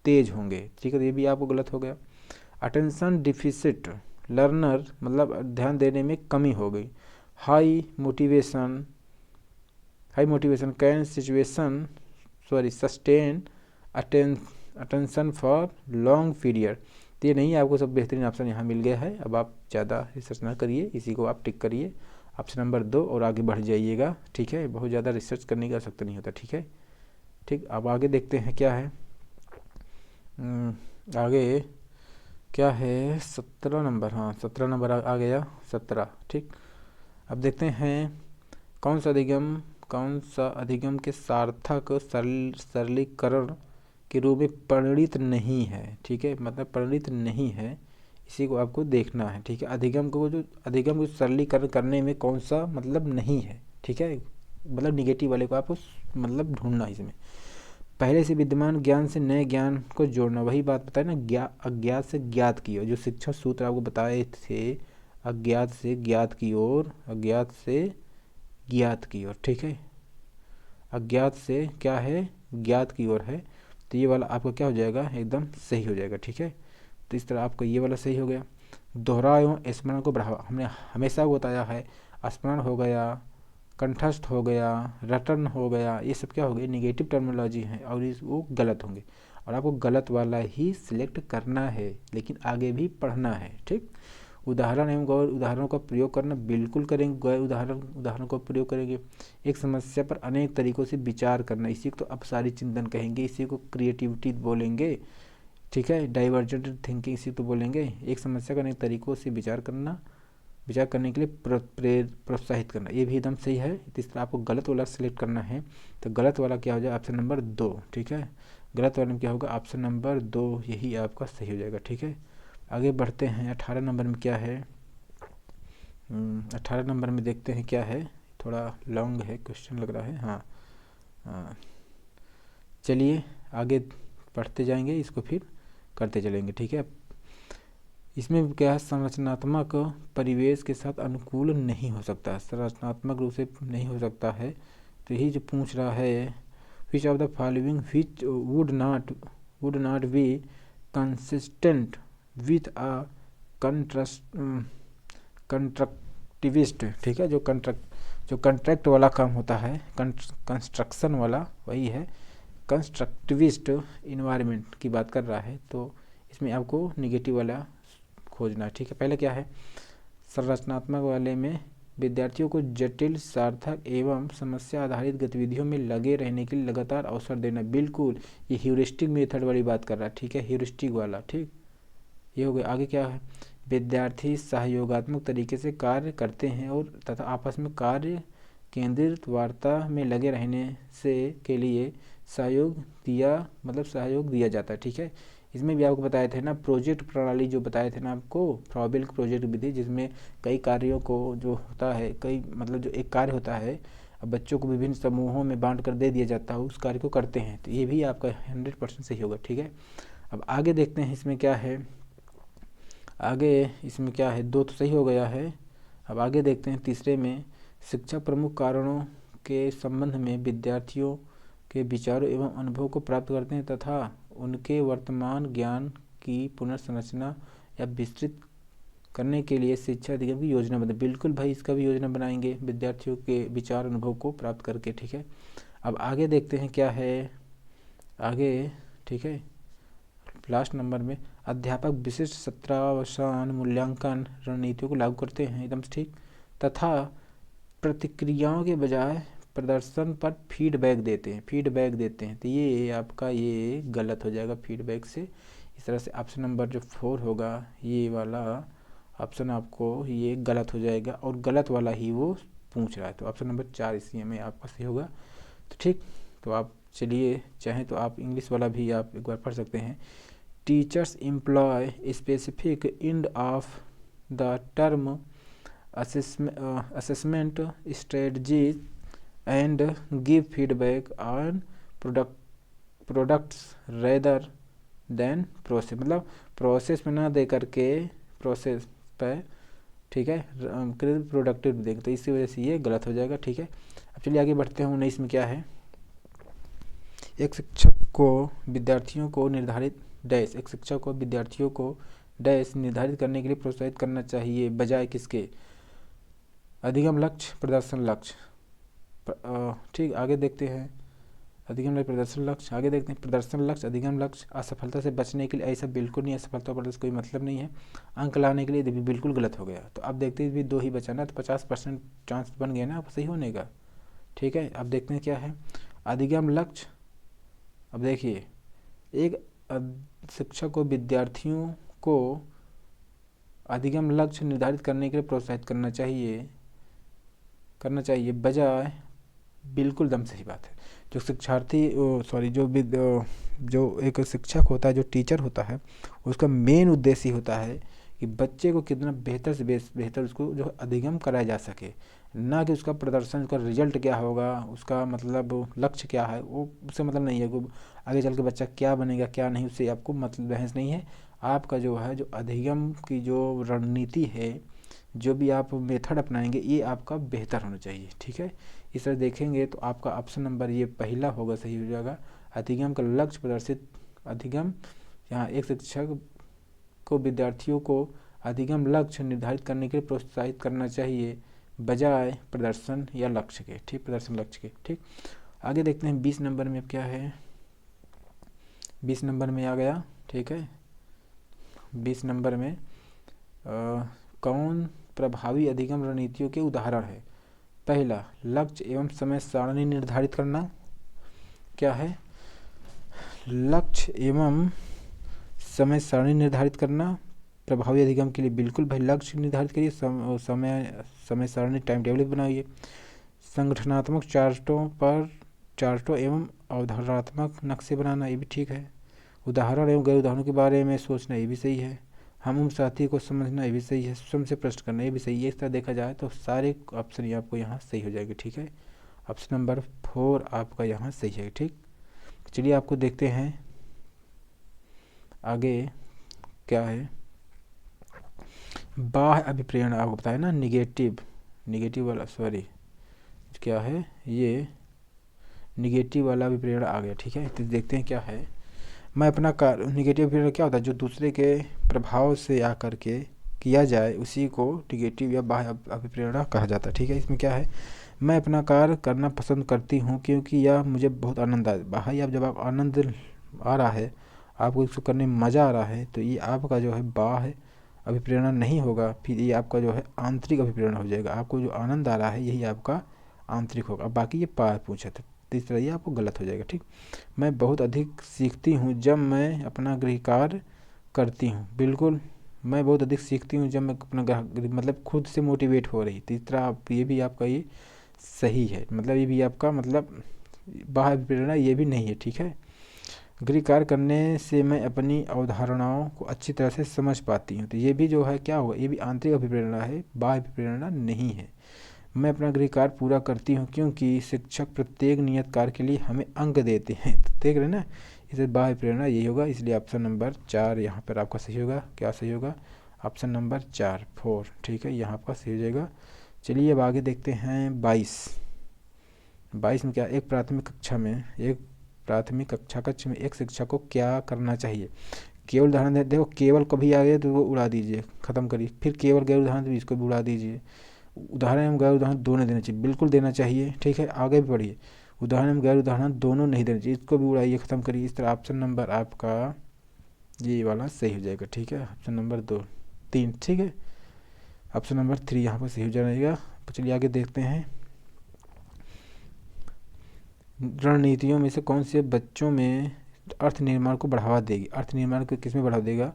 तेज होंगे, ठीक है। ये भी आपको गलत हो गया। अटेंशन डिफिसिट लर्नर, मतलब ध्यान देने में कमी हो गई। High motivation can sustain attention for long period. तो ये नहीं, आपको सब बेहतरीन ऑप्शन यहाँ मिल गया है। अब आप ज़्यादा रिसर्च ना करिए, इसी को आप टिक करिए, ऑप्शन नंबर 2, और आगे बढ़ जाइएगा, ठीक है। बहुत ज़्यादा रिसर्च करने की आवश्यकता नहीं होता, ठीक है। ठीक, अब आगे देखते हैं क्या है। आगे क्या है, 17 नंबर, हाँ 17 नंबर आ गया, 17, ठीक। अब देखते हैं, कौन सा अधिगम के सार्थक सरलीकरण के रूप में परिणित नहीं है, ठीक है। मतलब परिणित नहीं है, इसी को आपको देखना है, ठीक है। अधिगम को सरलीकरण करने में कौन सा मतलब नहीं है, ठीक है। मतलब निगेटिव वाले को आपको मतलब ढूंढना है इसमें। पहले से विद्यमान ज्ञान से नए ज्ञान को जोड़ना, वही बात बताए ना, अज्ञात से ज्ञात की ओर, जो शिक्षण सूत्र आपको बताए थे, अज्ञात से ज्ञात की ओर, अज्ञात से ज्ञात की ओर, ठीक है। अज्ञात से क्या है, ज्ञात की ओर है, तो ये वाला आपका क्या हो जाएगा, एकदम सही हो जाएगा, ठीक है। तो इस तरह आपका ये वाला सही हो गया। दोहरा एवं स्मरण को बढ़ावा, हमने हमेशा बताया है, स्मरण हो गया, कंठस्थ हो गया, रटन हो गया, ये सब क्या हो गए, निगेटिव टर्मिनोलॉजी हैं, और वो गलत होंगे, और आपको गलत वाला ही सिलेक्ट करना है, लेकिन आगे भी पढ़ना है, ठीक। उदाहरण एवं गौर उदाहरणों का प्रयोग करना, बिल्कुल करेंगे, गौर उदाहरणों का प्रयोग करेंगे। एक समस्या पर अनेक तरीकों से विचार करना, इसी को तो अपसारी चिंतन कहेंगे, इसी को क्रिएटिविटी बोलेंगे, ठीक है। डाइवर्जेंट थिंकिंग इसी तो बोलेंगे। एक समस्या का अनेक तरीकों से विचार करने के लिए प्रोत्साहित करना, ये भी एकदम सही है। इस तरह आपको गलत वाला सिलेक्ट करना है, तो गलत वाला क्या हो जाए, ऑप्शन नंबर 2, ठीक है। गलत वाले में क्या होगा, ऑप्शन नंबर 2, यही आपका सही हो जाएगा, ठीक है। आगे बढ़ते हैं, 18 नंबर में क्या है। 18 नंबर में देखते हैं क्या है, थोड़ा लॉन्ग है क्वेश्चन लग रहा है, हाँ। चलिए आगे पढ़ते जाएंगे, इसको फिर करते चलेंगे, ठीक है। इसमें क्या है, संरचनात्मक परिवेश के साथ अनुकूल नहीं हो सकता, संरचनात्मक रूप से नहीं हो सकता है। तो यही जो पूछ रहा है, which of the following which would not be consistent with a constructivist, ठीक है। जो कंट्रैक्ट वाला काम होता है, कंस्ट्रक्शन वाला, वही है कंस्ट्रक्टिविस्ट इन्वायरमेंट की बात कर रहा है। तो इसमें आपको निगेटिव वाला खोजना है, ठीक है। पहले क्या है, संरचनात्मक वाले में विद्यार्थियों को जटिल, सार्थक एवं समस्या आधारित गतिविधियों में लगे रहने के लिए लगातार अवसर देना, बिल्कुल ये ह्यूरिस्टिक मेथड वाली बात कर रहा है, ठीक है, ह्यूरिस्टिक वाला, ठीक। ये हो गया। आगे क्या है, विद्यार्थी सहयोगात्मक तरीके से कार्य करते हैं और तथा आपस में कार्य केंद्रित वार्ता में लगे रहने से के लिए सहयोग दिया जाता है, ठीक है। इसमें भी आपको बताए थे ना प्रोजेक्ट प्रणाली, जो बताए थे ना आपको फ्रॉबेल प्रोजेक्ट विधि, जिसमें कई कार्यों को जो होता है, कई मतलब जो एक कार्य होता है अब बच्चों को विभिन्न समूहों में बांट कर दे दिया जाता है, उस कार्य को करते हैं, तो ये भी आपका 100% सही होगा। ठीक है, अब आगे देखते हैं इसमें क्या है। आगे इसमें क्या है, 2 तो सही हो गया है। अब आगे देखते हैं तीसरे में, शिक्षा प्रमुख कारणों के संबंध में विद्यार्थियों के विचारों एवं अनुभव को प्राप्त करते हैं तथा उनके वर्तमान ज्ञान की पुनर्संरचना या विस्तृत करने के लिए शिक्षा अधिगम की योजना बनाए। बिल्कुल भाई, इसका भी योजना बनाएंगे विद्यार्थियों के विचार अनुभव को प्राप्त करके। ठीक है, अब आगे देखते हैं क्या है आगे। ठीक है, लास्ट नंबर में अध्यापक विशिष्ट सत्रावसान मूल्यांकन रणनीतियों को लागू करते हैं, एकदम ठीक, तथा प्रतिक्रियाओं के बजाय प्रदर्शन पर फीडबैक देते हैं। तो ये आपका ये गलत हो जाएगा फीडबैक से। इस तरह से ऑप्शन नंबर जो 4 होगा, ये वाला ऑप्शन आपको ये गलत हो जाएगा, और गलत वाला ही वो पूछ रहा है, तो ऑप्शन नंबर 4 इसी में आपका सही होगा। तो ठीक, तो आप चलिए चाहें तो आप इंग्लिश वाला भी आप एक बार पढ़ सकते हैं। Teachers employ specific end of the term assessment strategies and give feedback on products rather than process, मतलब प्रोसेस में ना दे करके प्रोसेस पर, ठीक है, प्रोडक्टिव देंगे, तो इसी वजह से ये गलत हो जाएगा। ठीक है, अब चलिए आगे बढ़ते हैं। 19 में क्या है, एक शिक्षक को विद्यार्थियों को डैश निर्धारित करने के लिए प्रोत्साहित करना चाहिए, बजाय किसके, अधिगम लक्ष्य प्रदर्शन लक्ष्य। ठीक, आगे देखते हैं अधिगम लक्ष्य प्रदर्शन लक्ष्य। आगे देखते हैं प्रदर्शन लक्ष्य अधिगम लक्ष्य। असफलता से बचने के लिए, ऐसा बिल्कुल नहीं, असफलता पर कोई मतलब नहीं है। अंक लाने के लिए भी बिल्कुल गलत हो गया। तो अब देखते हैं भी 2 ही बचा ना, तो 50% चांस बन गया ना आप सही होने का। ठीक है, अब देखते हैं क्या है अधिगम लक्ष्य। अब देखिए, एक शिक्षक को विद्यार्थियों को अधिगम लक्ष्य निर्धारित करने के लिए प्रोत्साहित करना चाहिए बजाय, बिल्कुल दम सही बात है। जो शिक्षार्थी जो एक शिक्षक होता है, जो टीचर होता है, उसका मेन उद्देश्य ही होता है कि बच्चे को कितना बेहतर से बेहतर उसको जो अधिगम कराया जा सके, ना कि उसका प्रदर्शन, उसका रिजल्ट क्या होगा, उसका मतलब लक्ष्य क्या है, वो उससे मतलब नहीं है। वो आगे चल के बच्चा क्या बनेगा क्या नहीं, उससे आपको मतलब बहस नहीं है। आपका जो है जो अधिगम की जो रणनीति है, जो भी आप मेथड अपनाएंगे, ये आपका बेहतर होना चाहिए। ठीक है, इस तरह देखेंगे तो आपका ऑप्शन नंबर ये पहला होगा, सही हो जाएगा। अधिगम का लक्ष्य प्रदर्शित अधिगम, यहाँ एक शिक्षक को विद्यार्थियों को अधिगम लक्ष्य निर्धारित करने के लिए प्रोत्साहित करना चाहिए बजाय प्रदर्शन या लक्ष्य के। ठीक, प्रदर्शन लक्ष्य के। ठीक, आगे देखते हैं 20 नंबर में क्या है। 20 नंबर में आ गया। ठीक है, 20 नंबर में कौन प्रभावी अधिगम रणनीतियों के उदाहरण है। पहला, लक्ष्य एवं समय सारणी निर्धारित करना। क्या है, लक्ष्य एवं समय सारणी निर्धारित करना प्रभावी अधिगम के लिए। बिल्कुल भाई, लक्ष्य निर्धारित करिए, समय सारणी टाइम टेबल बनाइए। संगठनात्मक चार्टों एवं अवधारणात्मक नक्शे बनाना, ये भी ठीक है। उदाहरण एवं गैर उदाहरणों के बारे में सोचना, ये भी सही है। हम साथी को समझना, ये भी सही है। स्वयं से प्रश्न करना, ये भी सही है। इस तरह देखा जाए तो सारे ऑप्शन ये आपको यहाँ सही हो जाएंगे। ठीक है, ऑप्शन नंबर 4 आपका यहाँ सही है। ठीक, चलिए आपको देखते हैं आगे क्या है। बाह्य अभिप्रेरण आपको बताया ना, निगेटिव वाला, सॉरी क्या है ये, निगेटिव वाला अभिप्रेरण आ गया। ठीक है, तो देखते हैं क्या है। मैं अपना कार्य, निगेटिव अभिप्रेरण क्या होता है, जो दूसरे के प्रभाव से आकर के किया जाए उसी को निगेटिव या बाह्य अभिप्रेरणा कहा जाता है। ठीक है, इसमें क्या है, मैं अपना कार्य करना पसंद करती हूँ क्योंकि यह मुझे बहुत आनंद आता है। बाह्य, जब आप आनंद आ रहा है, आपको इसको करने में मज़ा आ रहा है, तो ये आपका जो है बाह्य अभिप्रेरणा नहीं होगा, फिर ये आपका जो है आंतरिक अभिप्रेरणा हो जाएगा। आपको जो आनंद आ रहा है यही आपका आंतरिक होगा। बाकी ये पार पूछा था, तो इस तरह ये आपको गलत हो जाएगा। ठीक, मैं बहुत अधिक सीखती हूँ जब मैं अपना गृह कार्य करती हूँ। बिल्कुल, मैं बहुत अधिक सीखती हूँ जब मैं अपना मतलब खुद से मोटिवेट हो रही। तीसरा आप ये भी आपका ये सही है, मतलब ये भी आपका मतलब बाह्य प्रेरणा ये भी नहीं है। ठीक है, गृह कार्य करने से मैं अपनी अवधारणाओं को अच्छी तरह से समझ पाती हूँ। तो ये भी जो है क्या होगा, ये भी आंतरिक अभिप्रेरणा है, बाह्य अभिप्रेरणा नहीं है। मैं अपना गृह कार्य पूरा करती हूँ क्योंकि शिक्षक प्रत्येक नियत कार्य के लिए हमें अंक देते हैं। तो देख रहे हैं ना, इसे बाह्य प्रेरणा यही होगा। इसलिए ऑप्शन नंबर 4 यहाँ पर आपका सही होगा। क्या सही होगा? ऑप्शन नंबर 4 4, ठीक है, यहाँ आपका सही हो जाएगा। चलिए अब आगे देखते हैं 22 में क्या, एक प्राथमिक कक्ष में एक शिक्षक को क्या करना चाहिए। केवल उदाहरण देखो, केवल कभी आ गए तो वो उड़ा दीजिए, ख़त्म करिए। फिर केवल गैर उदाहरण तो इसको भी उड़ा दीजिए। उदाहरण एवं गैर उदाहरण दोनों देना चाहिए, बिल्कुल देना चाहिए, ठीक है। आगे भी पढ़िए, उदाहरण एवं गैर उदाहरण दोनों नहीं देना चाहिए, इसको भी उड़ाइए, ख़त्म करिए। इस तरह ऑप्शन नंबर आपका ये वाला सही हो जाएगा, ठीक है। ऑप्शन नंबर 3, ठीक है। ऑप्शन नंबर 3 यहाँ पर सही हो जाएगा। चलिए आगे देखते हैं, रणनीतियों में से कौन से बच्चों में अर्थ निर्माण को बढ़ावा देगी। अर्थ निर्माण को किस में बढ़ावा देगा?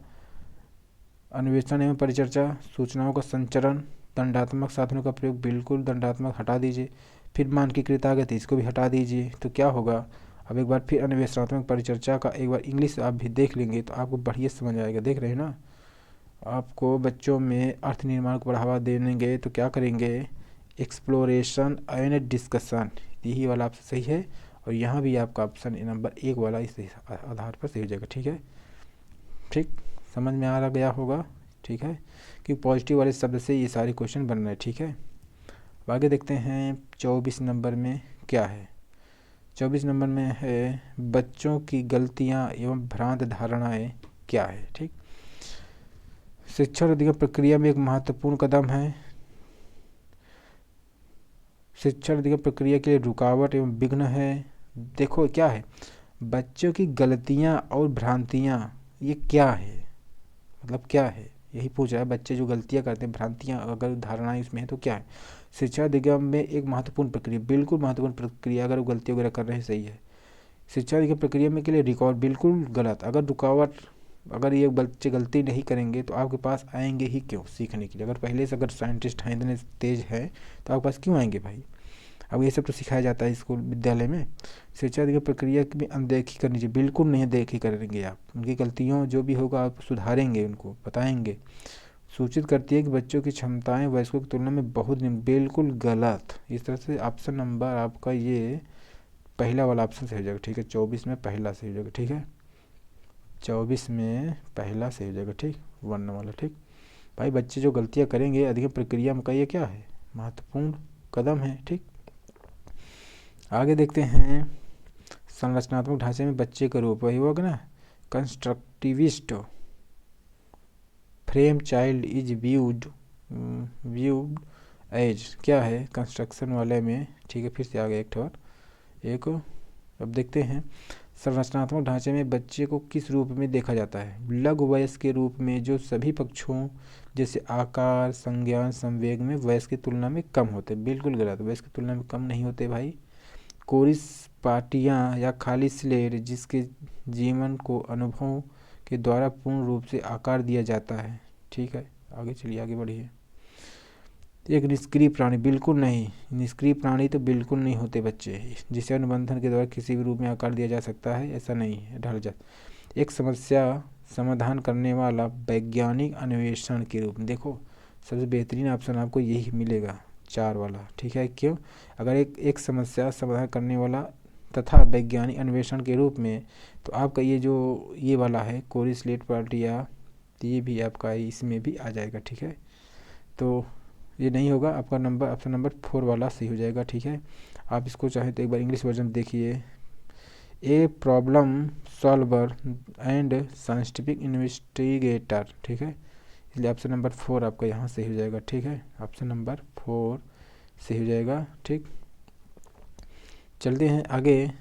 अन्वेषण एवं परिचर्चा, सूचनाओं का संचरण, दंडात्मक साधनों का प्रयोग, बिल्कुल दंडात्मक हटा दीजिए। फिर मानकीकृत आ गए तो इसको भी हटा दीजिए। तो क्या होगा, अब एक बार फिर अन्वेषणात्मक परिचर्चा का एक बार इंग्लिश आप भी देख लेंगे तो आपको बढ़िया समझ आएगा। देख रहे हैं ना, आपको बच्चों में अर्थ निर्माण को बढ़ावा देंगे तो क्या करेंगे, एक्सप्लोरेशन एंड डिस्कशन, यही वाला आपसे सही है। और यहाँ भी आपका ऑप्शन नंबर 1 वाला इस आधार पर सही हो जाएगा, ठीक है। ठीक, समझ में आ गया होगा, ठीक है, कि पॉजिटिव वाले शब्द से ये सारे क्वेश्चन बन रहे हैं, ठीक है। अब आगे देखते हैं 24 नंबर में क्या है। 24 नंबर में है बच्चों की गलतियाँ एवं भ्रांत धारणाएँ क्या है, ठीक। शिक्षण अधिगम प्रक्रिया में एक महत्वपूर्ण कदम है। शिक्षण अधिगम प्रक्रिया के लिए रुकावट एवं विघ्न है। देखो क्या है, बच्चों की गलतियाँ और भ्रांतियाँ, ये क्या है, मतलब क्या है, यही पूछ रहा है। बच्चे जो गलतियाँ करते हैं, भ्रांतियाँ अगर धारणाएं इसमें है तो क्या है। शिक्षा अधिगम में एक महत्वपूर्ण प्रक्रिया, बिल्कुल महत्वपूर्ण प्रक्रिया, अगर वो गलती वगैरह कर रहे हैं सही है। शिक्षा अधिगम प्रक्रिया में के लिए रिकॉर्ड, बिल्कुल गलत। अगर रुकावट, अगर ये बच्चे गलती नहीं करेंगे तो आपके पास आएंगे ही क्यों सीखने के लिए। अगर पहले से अगर साइंटिस्ट हैं, इतने तेज हैं, तो आपके पास क्यों आएंगे भाई। अब ये सब तो सिखाया जाता है स्कूल विद्यालय में। शिक्षा अधिगम प्रक्रिया की अनदेखी करनी चाहिए, बिल्कुल नहीं देखी करेंगे आप। उनकी गलतियों जो भी होगा आप सुधारेंगे, उनको बताएंगे। सूचित करती है कि बच्चों की क्षमताएं वयस्कों की तुलना में बहुत, बिल्कुल गलत। इस तरह से ऑप्शन नंबर आपका ये पहला वाला ऑप्शन सही हो जाएगा, ठीक है। 24 में पहला सही हो जाएगा, ठीक है। 24 में पहला सही हो जाएगा, ठीक, 1 वाला, ठीक। भाई बच्चे जो गलतियाँ करेंगे, अधिगम प्रक्रिया में का ये क्या है, महत्वपूर्ण कदम है, ठीक। आगे देखते हैं, संरचनात्मक ढांचे में बच्चे का रूप, वही होगा ना, constructivist frame child is viewed as, क्या है कंस्ट्रक्शन वाले में, ठीक है। फिर से आ गया एक। अब देखते हैं, संरचनात्मक ढांचे में बच्चे को किस रूप में देखा जाता है। लघु वयस्क के रूप में जो सभी पक्षों जैसे आकार, संज्ञान, संवेग में वयस्क की तुलना में कम होते, बिल्कुल गलत। वयस्क की तुलना में कम नहीं होते भाई। कोरिस पाटियाँ या खाली स्लेट, जिसके जीवन को अनुभव के द्वारा पूर्ण रूप से आकार दिया जाता है, ठीक है। आगे चलिए, आगे बढ़िए। एक निष्क्रिय प्राणी, बिल्कुल नहीं, निष्क्रिय प्राणी तो बिल्कुल नहीं होते बच्चे, जिसे अनुबंधन के द्वारा किसी भी रूप में आकार दिया जा सकता है, ऐसा नहीं है, ढल जा। एक समस्या समाधान करने वाला वैज्ञानिक अन्वेषण के रूप में, देखो सबसे बेहतरीन ऑप्शन आपको यही मिलेगा, 4 वाला, ठीक है। क्यों, अगर एक समस्या समाधान करने वाला तथा वैज्ञानिक अन्वेषण के रूप में, तो आपका ये जो ये वाला है कोरिस लेट पार्टिया, ये भी आपका इसमें भी आ जाएगा, ठीक है। तो ये नहीं होगा आपका नंबर, ऑप्शन नंबर 4 वाला सही हो जाएगा, ठीक है। आप इसको चाहें तो एक बार इंग्लिश वर्जन देखिए। A problem solver and scientific investigator, ठीक है। इसलिए ऑप्शन नंबर 4 आपका यहाँ सही हो जाएगा, ठीक है। ऑप्शन नंबर 4 सही हो जाएगा, ठीक। चलते हैं आगे।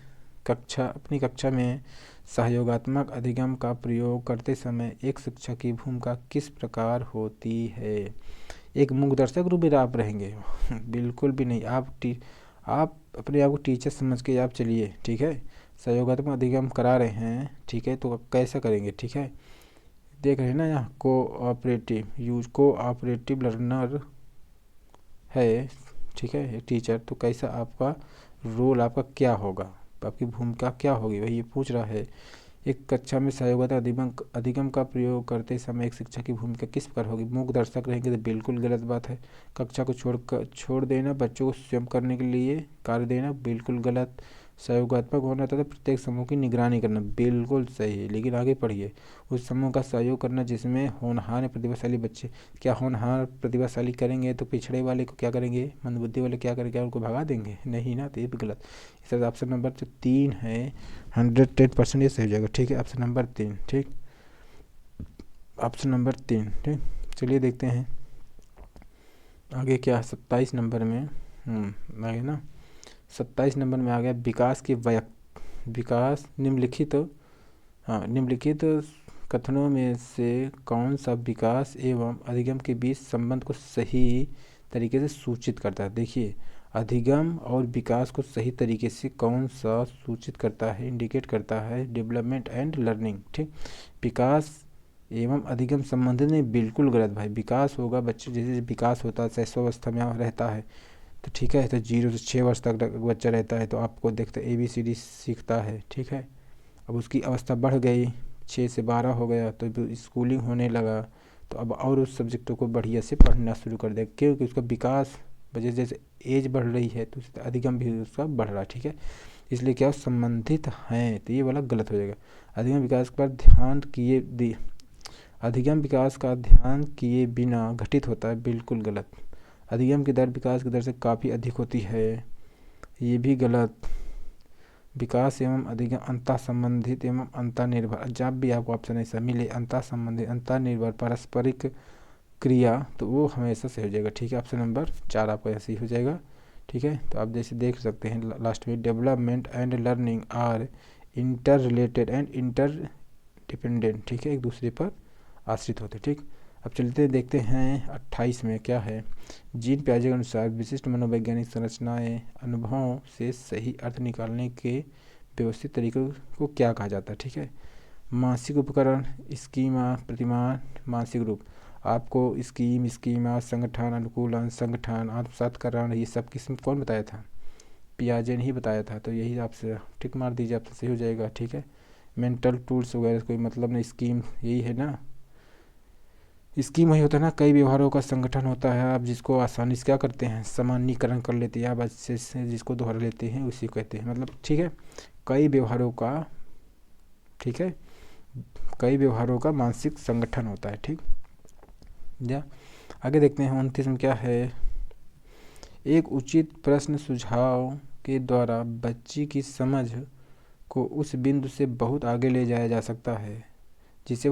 अपनी कक्षा में सहयोगात्मक अधिगम का प्रयोग करते समय एक शिक्षक की भूमिका किस प्रकार होती है। एक मूकदर्शक रूप में आप रहेंगे बिल्कुल भी नहीं। आप अपने आप को टीचर समझ के आप चलिए, ठीक है। सहयोगात्मक अधिगम करा रहे हैं, ठीक है, तो कैसे करेंगे, ठीक है। देख रहे हैं ना यहाँ कोऑपरेटिव लर्नर है, ठीक है, टीचर। तो कैसा आपका रोल, आपका क्या होगा, आपकी भूमिका क्या होगी, वही ये पूछ रहा है। एक कक्षा में सहयोगात्मक अधिगम का प्रयोग करते समय एक शिक्षक की भूमिका किस प्रकार होगी? मूक दर्शक रहेंगे तो बिल्कुल गलत बात है। कक्षा को छोड़ देना, बच्चों को स्वयं करने के लिए कार्य देना, बिल्कुल गलत। सहयोगात्मक होना तथा प्रत्येक समूह की निगरानी करना, बिल्कुल सही है। लेकिन आगे पढ़िए, उस समूह का सहयोग करना जिसमें होनहार या प्रतिभाशाली बच्चे, क्या होनहार प्रतिभाशाली करेंगे तो पिछड़े वाले को क्या करेंगे, मंदबुद्धि वाले क्या करेंगे, उनको भगा देंगे? नहीं ना, तो ये भी गलत। इस ऑप्शन नंबर जो 3 है 110% ये सही हो जाएगा। ठीक है, ऑप्शन नंबर 3। ठीक, ऑप्शन नंबर 3। ठीक, चलिए देखते हैं आगे क्या है 27 नंबर में। आगे ना 27 नंबर में आ गया विकास निम्नलिखित निम्नलिखित कथनों में से कौन सा विकास एवं अधिगम के बीच संबंध को सही तरीके से सूचित करता है? देखिए, अधिगम और विकास को सही तरीके से कौन सा सूचित करता है, इंडिकेट करता है? Development and learning. ठीक, विकास एवं अधिगम संबंधित नहीं, बिल्कुल गलत भाई। विकास होगा बच्चे जैसे विकास होता है, शैशवावस्था में रहता है तो ठीक है, तो 0 से 6 वर्ष तक बच्चा रहता है तो आपको देखते ABCD सीखता है। ठीक है, अब उसकी अवस्था बढ़ गई, 6 से 12 हो गया तो स्कूलिंग होने लगा, तो अब और उस सब्जेक्टों को बढ़िया से पढ़ना शुरू कर दे, क्योंकि उसका विकास वजह जैसे एज बढ़ रही है तो उससे अधिगम भी उसका बढ़ रहा है। ठीक है, इसलिए क्या संबंधित हैं, तो ये वाला गलत हो जाएगा। अधिगम विकास पर ध्यान किए अधिगम विकास का ध्यान किए बिना घटित होता है, बिल्कुल गलत। अधिगम की दर विकास की दर से काफ़ी अधिक होती है, ये भी गलत। विकास एवं अधिगम अंतः संबंधित एवं अंतः निर्भर, जब भी आपको ऑप्शन ऐसा मिले अंतः संबंधित अंतः निर्भर पारस्परिक क्रिया, तो वो हमेशा सही हो जाएगा। ठीक है, ऑप्शन नंबर 4 आपका ऐसे ही हो जाएगा। ठीक है, तो आप जैसे देख सकते हैं लास्ट में, development and learning are interrelated and interdependent. ठीक है, एक दूसरे पर आश्रित होते। ठीक, अब चलते हैं देखते हैं 28 में क्या है। जीन पियाजे के अनुसार विशिष्ट मनोवैज्ञानिक संरचनाएं अनुभवों से सही अर्थ निकालने के व्यवस्थित तरीकों को क्या कहा जाता है? ठीक है, मानसिक उपकरण, स्कीमा, प्रतिमान, मानसिक रूप। आपको स्कीमा, संगठन, अनुकूलन, संगठन, आत्मसातकरण, ये सब किस्म कौन बताया था? पियाजे ने ही बताया था, तो यही आपसे टिक मार दीजिए, आपसे सही हो जाएगा। ठीक है, मेंटल टूल्स वगैरह कोई मतलब नहीं, स्कीम यही है ना। स्कीम वही होता है ना, कई व्यवहारों का संगठन होता है, आप जिसको आसानी से क्या करते हैं, सामान्यीकरण कर लेते हैं, आप अच्छे से जिसको दोहरा लेते हैं उसी को कहते हैं, मतलब ठीक है, कई व्यवहारों का, ठीक है, कई व्यवहारों का मानसिक संगठन होता है। ठीक, या आगे देखते हैं 29 में क्या है। एक उचित प्रश्न सुझाव के द्वारा बच्ची की समझ को उस बिंदु से बहुत आगे ले जाया जा सकता है जिस पर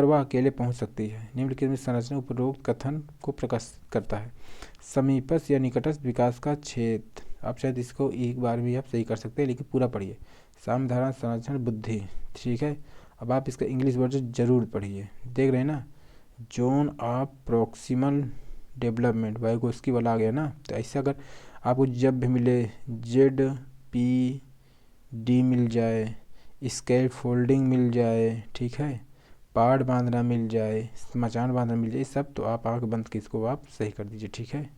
वह अकेले पहुंच सकती है। निम्नलिखित में संरचना उपरोक्त कथन को प्रकाश करता है। समीपस्थ या निकटस्थ विकास का क्षेत्र, आप शायद इसको एक बार भी आप सही कर सकते हैं, लेकिन पूरा पढ़िए। सामधारण, संरक्षण, बुद्धि। ठीक है, अब आप इसका इंग्लिश वर्जन जरूर पढ़िए। देख रहे हैं ना, zone of proximal development, Vygotsky वाला आ गया ना, तो ऐसे अगर आपको जब भी मिले ZPD मिल जाए, स्केल फोल्डिंग मिल जाए, ठीक है, पाड़ बांधना मिल जाए, मचान बांधना मिल जाए, सब तो आप आँख बंद के इसको आप सही कर दीजिए। ठीक है,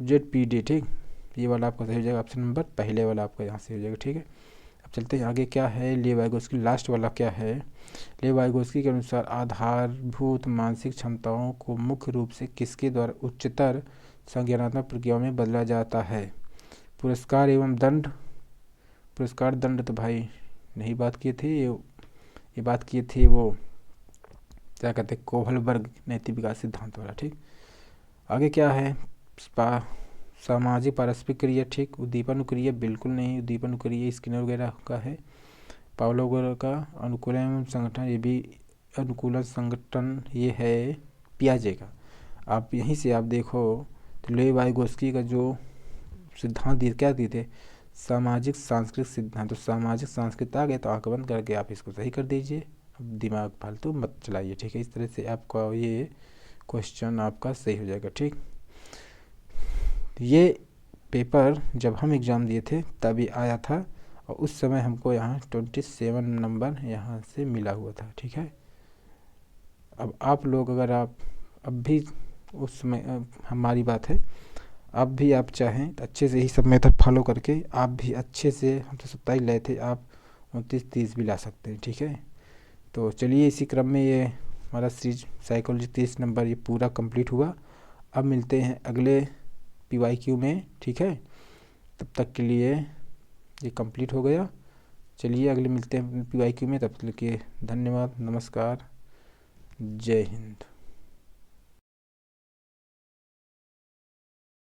ZPD। ठीक, ये वाला आपका सही हो जाएगा, ऑप्शन नंबर पहले वाला आपका यहाँ से हो जाएगा। ठीक है, अब चलते हैं आगे क्या है। ले वाइगोस्की लास्ट वाला क्या है। ले वाइगोस्की के अनुसार आधारभूत मानसिक क्षमताओं को मुख्य रूप से किसके द्वारा उच्चतर संज्ञानात्मक प्रक्रियाओं में बदला जाता है? पुरस्कार एवं दंड। पुरस्कार दंड तो भाई नहीं बात किए थे, ये बात किए थे वो क्या कहते हैं, कोहलबर्ग नैतिक विकास सिद्धांत वाला। ठीक, आगे क्या है, सामाजिक पारस्परिक क्रिया। ठीक, उद्दीपन क्रिया बिल्कुल नहीं, उद्दीपन क्रिया स्किनर वगैरह का है। पावलोव वगैरह का अनुकूलन एवं संगठन, ये भी अनुकूलन संगठन ये है पियाजे का। आप यहीं से आप देखो तो ले वाइगोस्की का जो सिद्धांत दिए क्या दिए थे, सामाजिक सांस्कृतिक सिद्धांत। तो सामाजिक सांस्कृतिक आ गए तो आंख बंद करके आप इसको सही कर दीजिए, अब दिमाग फालतू मत चलाइए। ठीक है, इस तरह से आपका ये क्वेश्चन आपका सही हो जाएगा। ठीक, ये पेपर जब हम एग्ज़ाम दिए थे तभी आया था और उस समय हमको यहाँ 27 नंबर यहाँ से मिला हुआ था। ठीक है, अब आप लोग अगर आप अब भी उस समय हमारी बात है, आप भी आप चाहें तो अच्छे से ही सब मेथड फॉलो करके आप भी अच्छे से, हम तो 27 लाए थे, आप 29-30 भी ला सकते हैं। ठीक है, तो चलिए इसी क्रम में ये हमारा सीरीज साइकोलॉजी 30 नंबर ये पूरा कंप्लीट हुआ। अब मिलते हैं अगले PYQ में। ठीक है, तब तक के लिए ये कंप्लीट हो गया। चलिए अगले मिलते हैं PYQ में, तब तक के लिए धन्यवाद, नमस्कार, जय हिंद।